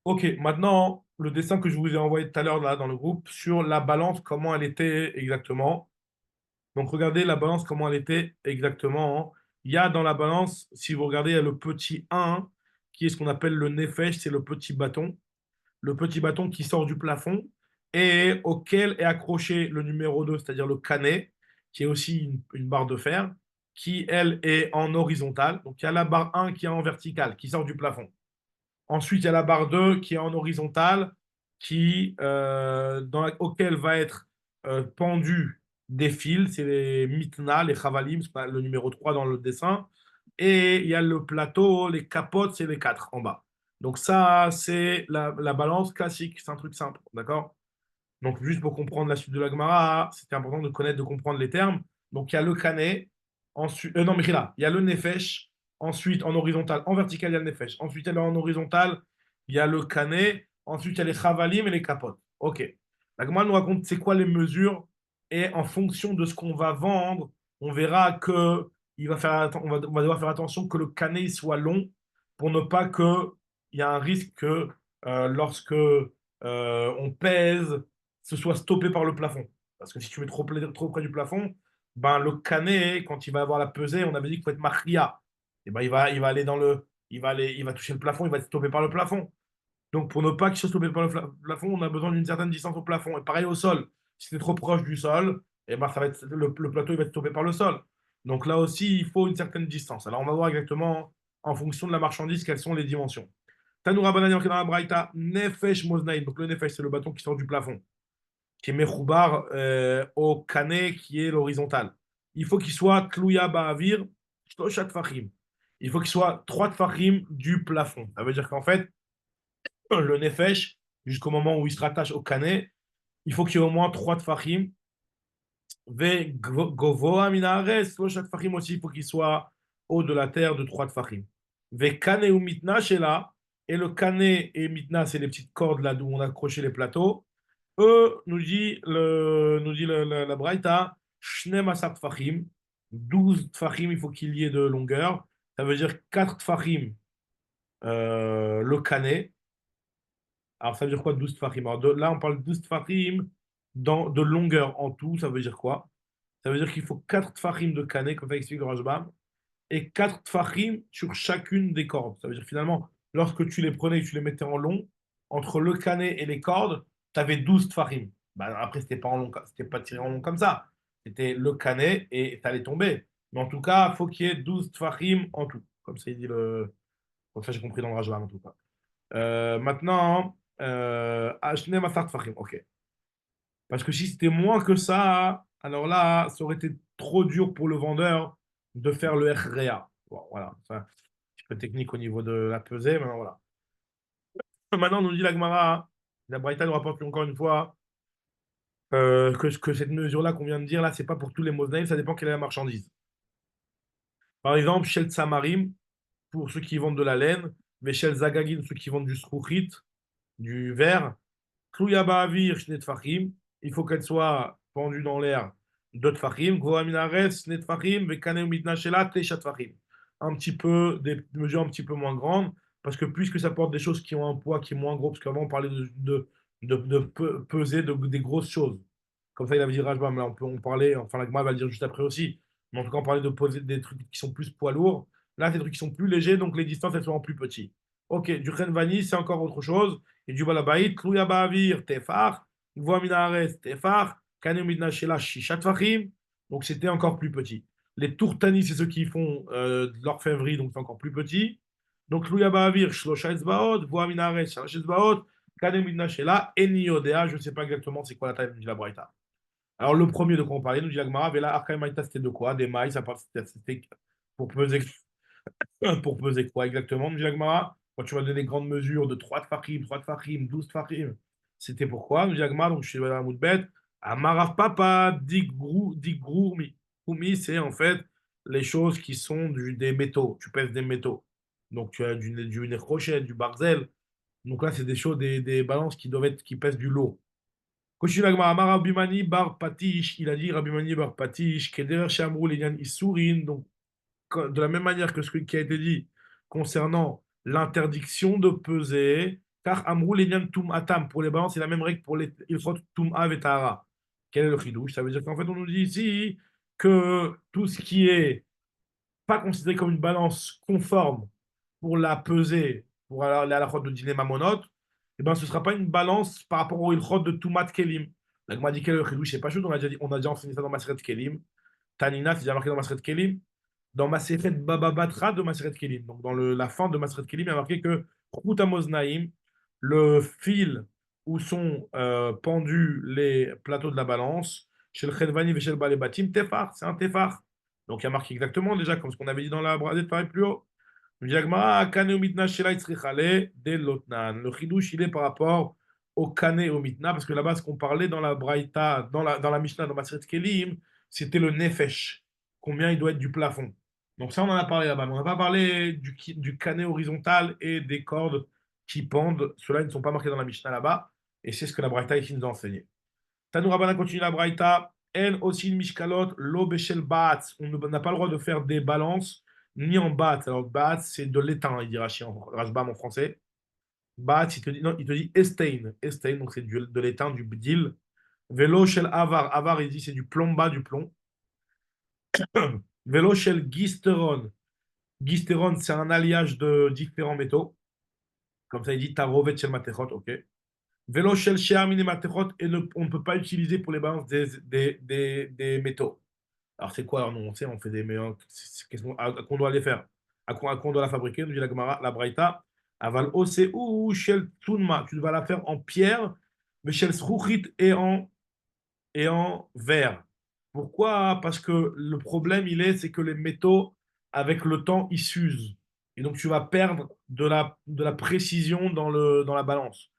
Ok, maintenant, le dessin que je vous ai envoyé tout à l'heure là dans le groupe sur la balance, comment elle était exactement. Donc, regardez la balance, comment elle était exactement. il y a dans la balance, si vous regardez, il y a le petit 1, qui est ce qu'on appelle le nefesh, c'est le petit bâton. Le petit bâton qui sort du plafond et auquel est accroché le numéro 2, c'est-à-dire le canet, qui est aussi une barre de fer, qui, elle, est en horizontale. Donc, il y a la barre 1 qui est en verticale, qui sort du plafond. Ensuite, il y a la barre 2 qui est en horizontale, auquel va être pendu des fils, c'est les mitna, les chavalim, c'est pas le numéro 3 dans le dessin. Et il y a le plateau, les capotes, c'est les 4 en bas. Donc ça, c'est la balance classique, c'est un truc simple, d'accord? Donc juste pour comprendre la suite de la Gemara, c'était important de connaître, de comprendre les termes. Donc il y a le canet, ensuite, non mais là, il y a le nefesh, ensuite en horizontal, en vertical il y a le nefesh, ensuite il y a en horizontal, il y a le canet, ensuite il y a les chavalim et les capotes. Ok. La Gemara nous raconte c'est quoi les mesures et en fonction de ce qu'on va vendre, on verra que on va devoir faire attention que le canet il soit long pour ne pas que il y a un risque que lorsque on pèse ce soit stoppé par le plafond. Parce que si tu mets trop près du plafond, ben, le canet, quand il va avoir la pesée, on avait dit qu'il faut être machria. Et ben, il va aller dans le. Il va toucher le plafond, il va être stoppé par le plafond. Donc, pour ne pas qu'il soit stoppé par le plafond, on a besoin d'une certaine distance au plafond. Et pareil au sol. Si c'est trop proche du sol, et ben, ça va être, le plateau il va être stoppé par le sol. Donc là aussi, il faut une certaine distance. Alors, on va voir exactement, en fonction de la marchandise, quelles sont les dimensions. Tanoura Banani, dans la Braïta, Nefesh Moznaï. Donc, le Nefesh, c'est le bâton qui sort du plafond qui est Mechoubar au canet qui est l'horizontale. Il faut qu'il soit Tlouya Ba'avir, Shloshat Tfachim. Il faut qu'il soit 3 Tfachim du plafond. Ça veut dire qu'en fait, le Nefesh, jusqu'au moment où il se rattache au canet, il faut qu'il y ait au moins 3 Tfachim. Ve Govoa Minares, Shloshat Tfachim aussi, il faut qu'il soit haut de la terre de 3 Tfachim. Ve Kane ou Mitna, c'est là. Et le canet et Mitna, c'est les petites cordes là d'où on a accroché les plateaux. La Braïta, Shnem Asar Tfachim, 12 Tfachim, il faut qu'il y ait de longueur. Ça veut dire 4 Tfachim, le canet. Alors, ça veut dire quoi 12 Tfachim? Alors, là, on parle de 12 Tfachim de longueur en tout. Ça veut dire quoi? Ça veut dire qu'il faut 4 Tfachim de canet, comme ça explique le Rajbam, et 4 Tfachim sur chacune des cordes. Ça veut dire finalement, lorsque tu les prenais et tu les mettais en long, entre le canet et les cordes, tu avais 12 Tfachim. Ben, après, c'était pas tiré en long comme ça. C'était le canet et ça allait tomber. Mais en tout cas, il faut qu'il y ait 12 Tfachim en tout. Comme ça, il dit le. Comme ça, j'ai compris dans le Rajbam en tout cas. Maintenant, Ashne Massar Tfachim. Ok. Parce que si c'était moins que ça, alors là, ça aurait été trop dur pour le vendeur de faire le RREA. Bon, voilà, c'est un petit peu technique au niveau de la pesée, maintenant voilà. Maintenant, on nous dit la Gemara, la Braïta nous rapporte encore une fois que cette mesure-là qu'on vient de dire, là, c'est pas pour tous les Mosnaïm, ça dépend quelle est la marchandise. Par exemple, chez le Samarim, pour ceux qui vendent de la laine, mais chez le Zagagin, ceux qui vendent du srouchit, du verre, Klouya Ba'avir, Shne Tfachim, il faut qu'elle soit pendue dans l'air de Tfachim, Gvoa Minares, Shne Tfachim, Vekane Mitna Shela, Tesha Tfachim. Un petit peu, des mesures un petit peu moins grandes, parce que puisque ça porte des choses qui ont un poids qui est moins gros, parce qu'avant on parlait de peser des grosses choses. Comme ça, il avait dit Rajbam, là on parlait, enfin la Gemara va le dire juste après aussi, mais en tout cas on parlait de poser des trucs qui sont plus poids lourds. Là, c'est des trucs qui sont plus légers, donc les distances elles sont en plus petits. Ok, du Khenvani, c'est encore autre chose. Et du Balabait, Tlouya Ba'avir, Tefar, Gvoa Minares, Tefar, Kane Midna Shela, Shisha Tfachim. Donc c'était encore plus petit. Les Tourtani, c'est ceux qui font de l'orfèvrerie, donc c'est encore plus petit. Donc Tlouya Ba'avir, Shlosha Etzbaot, Gvoa Minares, Shalosh Etzbaot, Kane Midna Shela, Eni Odea, je ne sais pas exactement c'est quoi la taille de la Braïta. Alors le premier de quoi on parlait, nous dit la Gemara, Vela Arkaï Maïta, c'était de quoi? Des mailles, c'était pour peser pour peser quoi exactement, nous dit la Gemara? Quand tu vas donner des grandes mesures de 3 tfachim, 12 tfachim, c'était pourquoi? Nous dit la Gemara, donc je suis dans la Moudbet, Amarav Papa, Digroumi. Groumi, c'est en fait les choses qui sont des métaux. Tu pèses des métaux. Donc tu as du nécrochet, du barzel. Donc là, c'est des choses, des balances qui doivent être, qui pèsent du lourd. Continue la Gemara, Amar Rabbi Mani bar Patish, il a dit Rabbi Mani bar Patish, Keder Shamrou Lenyan Issourin, donc de la même manière que ce qui a été dit concernant l'interdiction de peser, car Amrou Lenyan Tum Atam, pour les balances, c'est la même règle pour les Ilchot Tum Av et Tahara. Quel est le chidouche? Ça veut dire qu'en fait, on nous dit ici que tout ce qui est pas considérée comme une balance conforme pour la peser, pour aller à la route de dîner mamonot, eh ben, ce ne sera pas une balance par rapport au ilchot de Tumat Kelim. La Gemara dit quel chidouche, c'est pas chaud, on a déjà enseigné ça dans Maseret Kelim. Tanina, c'est déjà marqué dans Maseret Kelim. Dans Maseret Baba Batra de Maseret Kelim. Donc, dans la fin de Maseret Kelim, il y a marqué que Chut Amoznaim, le fil où sont pendus les plateaux de la balance, chez le Chedvani et chez le Balebatim, Tefar, c'est un Tefar. Donc, il y a marqué exactement déjà, comme ce qu'on avait dit dans la bradette plus haut. Le chidouche, il est par rapport au kane et au mitna, parce que là-bas, ce qu'on parlait dans la braïta, dans la Mishnah, dans Maseret Kelim, c'était le nefesh, combien il doit être du plafond. Donc ça, on en a parlé là-bas, mais on n'a pas parlé du kane horizontal et des cordes qui pendent. Ceux-là, ils ne sont pas marqués dans la Mishnah là-bas, et c'est ce que la braïta ici nous a enseigné. Tanou Rabbanan continue la braïta. En aussi mishkalot lo beshel baatz. On n'a pas le droit de faire des balances ni en baatz. Alors baatz, c'est de l'étain, il dit Rashbam en français. Baatz, il te dit, non, il te dit estein. Estein, donc c'est de l'étain, du bdil. Velo shel avar. Avar, il dit c'est du plomba, du plomb. Velo shel gisteron. Gisteron, c'est un alliage de différents métaux. Comme ça, il dit tarovet shel matechot, ok. Vélo shel she'amine matechot, et on ne peut pas utiliser pour les balances des métaux. Alors c'est quoi? Alors, non, on sait, on fait des métaux. Qu'est-ce qu'on doit les faire? À quoi on doit la fabriquer? Nous dit la Gemara, la Braïta. Aval ose ou shel tunma. Tu vas la faire en pierre, mais shel sruchit et en verre. Pourquoi? Parce que le problème, c'est que les métaux, avec le temps, ils s'usent. Et donc, tu vas perdre de la précision dans la balance.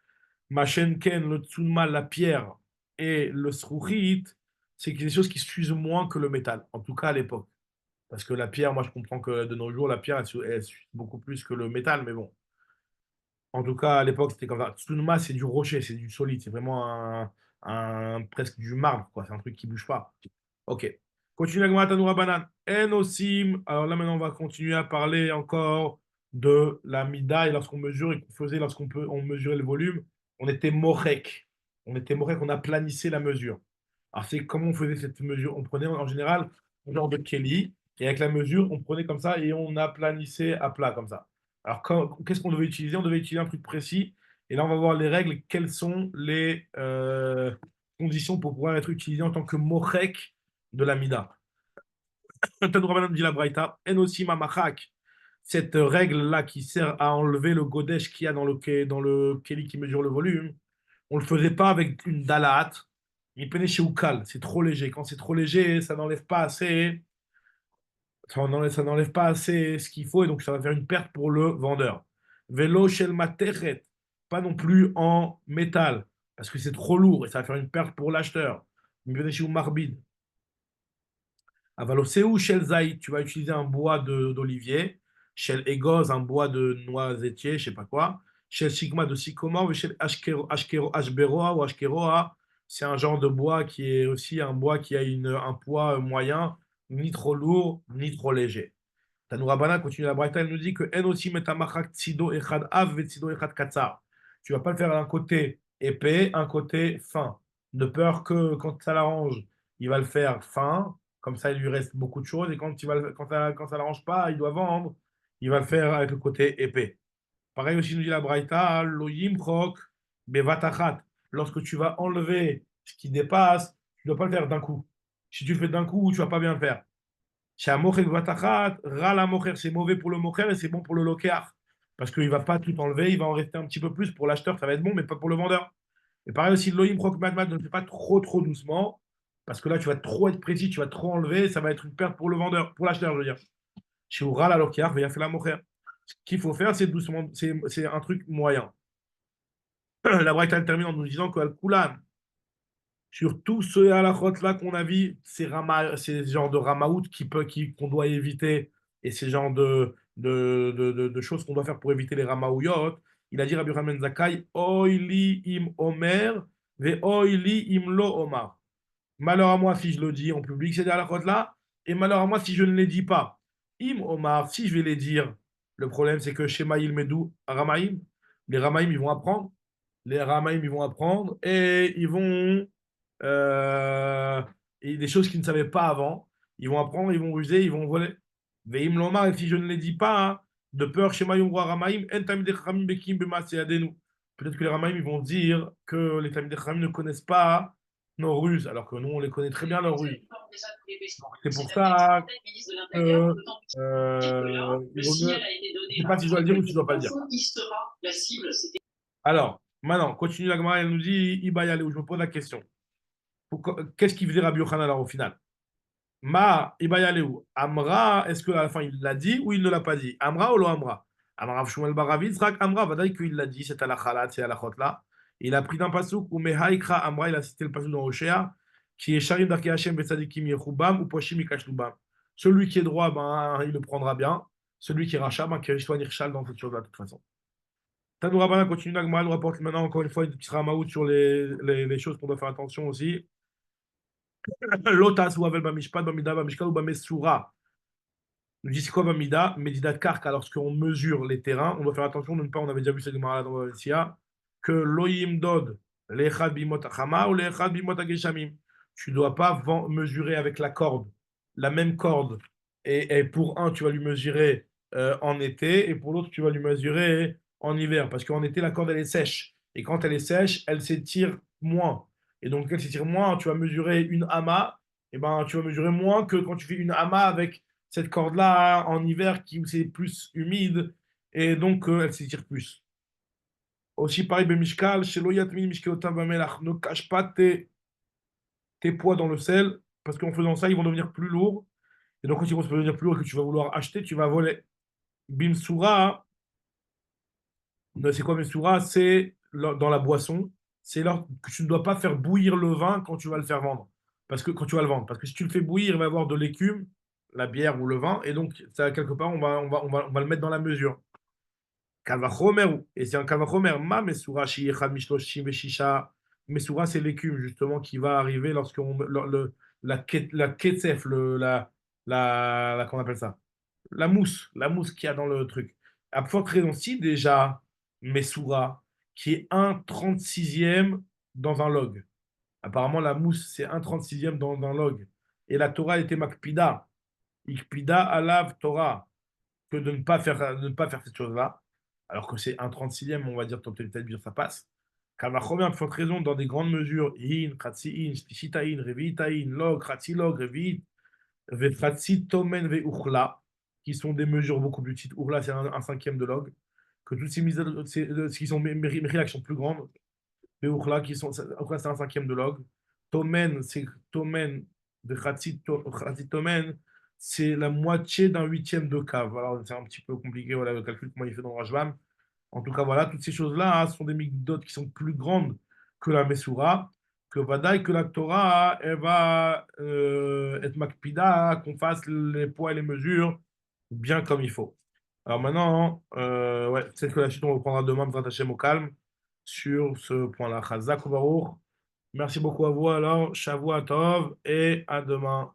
Machenken, le tsunma, la pierre et le sruchit, c'est des choses qui s'usent moins que le métal, en tout cas à l'époque. Parce que la pierre, moi je comprends que de nos jours, la pierre, elle s'use beaucoup plus que le métal, mais bon. En tout cas, à l'époque, c'était comme ça. Tsunma, c'est du rocher, c'est du solide, c'est vraiment presque du marbre, quoi. C'est un truc qui bouge pas. Ok. Continue la Gemara Tanoura Banane. Enosim. Alors là, maintenant, on va continuer à parler encore de la mida. Et lorsqu'on mesure et qu'on faisait, on mesurait le volume, on était morek. On aplanissait la mesure. Alors, c'est comment on faisait cette mesure? On prenait en général un genre de Kelly. Et avec la mesure, on prenait comme ça et on aplanissait à plat comme ça. Alors, qu'est-ce qu'on devait utiliser? On devait utiliser un truc précis. Et là, on va voir les règles. Quelles sont les conditions pour pouvoir être utilisé en tant que morek de la mida? Tanoura dit la Braïta. En aussi mamachak. Cette règle-là qui sert à enlever le godesh qu'il y a dans le keli qui mesure le volume, on ne le faisait pas avec une dalat. Il prenait chez Oukal. C'est trop léger. Quand c'est trop léger, ça n'enlève pas assez. Ça n'enlève pas assez ce qu'il faut et donc ça va faire une perte pour le vendeur. Vélo shel matechet, pas non plus en métal parce que c'est trop lourd et ça va faire une perte pour l'acheteur. Marbid. Avaloseu shel zaït, tu vas utiliser un bois d'olivier. Shel egoz, un bois de noisetier, je sais pas quoi. Shel sigma de sycomore, shel ashberoa ou ashkeroa, c'est un genre de bois qui est aussi un bois qui a un poids moyen, ni trop lourd, ni trop léger. Tanoura Bana continue la Braïta, elle nous dit que en aussi metamachak tsido echad av ve tsido echad katsar. Tu vas pas le faire d'un côté épais, un côté fin. De peur que quand ça l'arrange, il va le faire fin, comme ça il lui reste beaucoup de choses, et quand ça l'arrange pas, il doit vendre, il va le faire avec le côté épais. Pareil aussi nous dit la Braïta, lo yimchok bevatachat. Lorsque tu vas enlever ce qui dépasse, tu ne dois pas le faire d'un coup. Si tu le fais d'un coup, tu vas pas bien le faire. C'est mauvais pour le mocher et c'est bon pour le lokéar. Parce qu'il ne va pas tout enlever, il va en rester un petit peu plus. Pour l'acheteur, ça va être bon, mais pas pour le vendeur. Et pareil aussi, l'oïm croque matmat, ne le fais pas trop, trop doucement. Parce que là, tu vas trop être précis, tu vas trop enlever, ça va être une perte pour le vendeur, pour l'acheteur, je veux dire. Chez Oura, la lokéar, il a fait la mocher. Ce qu'il faut faire, c'est doucement, c'est un truc moyen. La Braïta elle termine en nous disant que Al-Koulan, sur tous ceux à la là qu'on a vu, ces genres de ramaout qu'on doit éviter et ces genres de choses qu'on doit faire pour éviter les ramaouyot, il a dit Rabbi Yochanan Zakkai, Oili im omer, ve oili im lo omar. Malheur à moi si je le dis en public, c'est à la là, et malheur à moi si je ne les dis pas. Im omar, si je vais les dire, le problème c'est que chez Maïl Medou, Ramaïm, les Ramaïm ils vont apprendre, et ils vont et des choses qu'ils ne savaient pas avant. Ils vont apprendre, ils vont ruser, ils vont voler. Veim lomar, et si je ne les dis pas, hein, de peur chez Mayum Roi Ramaim, en Tamid Chachamim Bekim Bemaase Yadenu. Peut-être que les Ramaim ils vont dire que les Tamid Chachamim ne connaissent pas nos ruses, alors que nous, on les connaît très bien, nos ruses. C'est pour ça que il vaut mieux. Je ne sais pas si je dois le dire ou si je ne dois pas le dire. Alors, maintenant, continue la Gemara, elle nous dit Ibayale, où je me pose la question. Qu'est-ce qu'il faisait Rabbi Yochanan alors au final? Ma Ibayale où? Amra, est-ce qu'à la fin il l'a dit ou il ne l'a pas dit? Amra ou lo Amra? Amra Shmuel Baravid, Zrak Amra, va dire qu'il l'a dit, c'est à la Khalat, c'est à la Khot là. Il a pris d'un pasouk ou Mehaikra Amra, il a cité le pasouk dans Oshéa, qui est Sharim Darke Hashem Besadikim Yechubam ou Poshim Ikashlubam. Celui qui est droit, ben, il le prendra bien. Celui qui est rachat, ben, qui soit Nirchal dans cette chose-là, de toute façon. Tanou Rabbanan continue, Nagma nous rapporte maintenant encore une fois une petite ramaout sur les choses qu'on doit faire attention aussi. Lotas ou Avel Bamishpat, Bamida, Bamishka ou Bamesura. Nous dit c'est quoi Bamida? Medida Karka, lorsqu'on mesure les terrains, on doit faire attention de ne pas, on avait déjà vu cette Gemara dans le Sia, que Loyim Dod, l'Echad Bimot Achama ou l'Echad Bimot Ageshamim. Tu ne dois pas mesurer avec la corde, la même corde. Et pour un, tu vas lui mesurer en été, et pour l'autre, tu vas lui mesurer en hiver. Parce qu'en été, la corde, elle est sèche. Et quand elle est sèche, elle s'étire moins. Et donc, quand elle s'étire moins, tu vas mesurer une hama, et ben, tu vas mesurer moins que quand tu fais une hama avec cette corde-là en hiver où c'est plus humide et donc elle s'étire plus. Aussi pareil, Bemishkal, chez Loyatmin, Mishkeotam Bamelach, ne cache pas tes poids dans le sel parce qu'en faisant ça, ils vont devenir plus lourds. Et donc, quand ils vont se devenir plus lourds et que tu vas vouloir acheter, tu vas voler. Bimsura, c'est quoi Bimsura? C'est dans la boisson, c'est là que tu ne dois pas faire bouillir le vin quand tu vas le faire vendre. Parce que quand tu vas le vendre. Parce que si tu le fais bouillir, il va y avoir de l'écume, la bière ou le vin, et donc ça, quelque part, on va le mettre dans la mesure. Kavachomer, et c'est un kavachomer, ma mesura shiechad mishloshim veshisha. Mesura, c'est l'écume, justement, qui va arriver lorsqu'on la ketsef, qu'on appelle ça, la mousse qu'il y a dans le truc. À forte raison, si déjà, mesura, qui est 1/36e dans un log. Apparemment, la mousse, c'est 1/36e dans un log. Et la Torah était makpida. Ikpida alav Torah, que de ne pas faire cette chose-là, alors que c'est 1/36e, on va dire, peut-être dire ça passe. Car la première forte raison, dans des grandes mesures, in, khatsi in, shtishita in, reviita in, log, khatsi log, reviit, vetratsi tomen ve uchla, qui sont des mesures beaucoup plus petites. Uchla, c'est un cinquième de log. Que toutes ces mises, qui sont mérilac sont plus grandes. Ve uchla, uchla, c'est un cinquième de log. Tomen, c'est tomen, de khatsi tomen, c'est la moitié d'un huitième de cave. Alors, c'est un petit peu compliqué, voilà, le calcul, comment il fait dans Rajbam. En tout cas, voilà, toutes ces choses-là sont des migdotes qui sont plus grandes que la Messoura, que Vadaï, que la Torah, elle va être makpida, qu'on fasse les poids et les mesures bien comme il faut. Alors maintenant, ouais, peut-être que la suite, on reprendra demain, B'ezrat Hashem, au calme, sur ce point-là. Chazak ou Baruch. Merci beaucoup à vous alors, Shavua Tov, et à demain.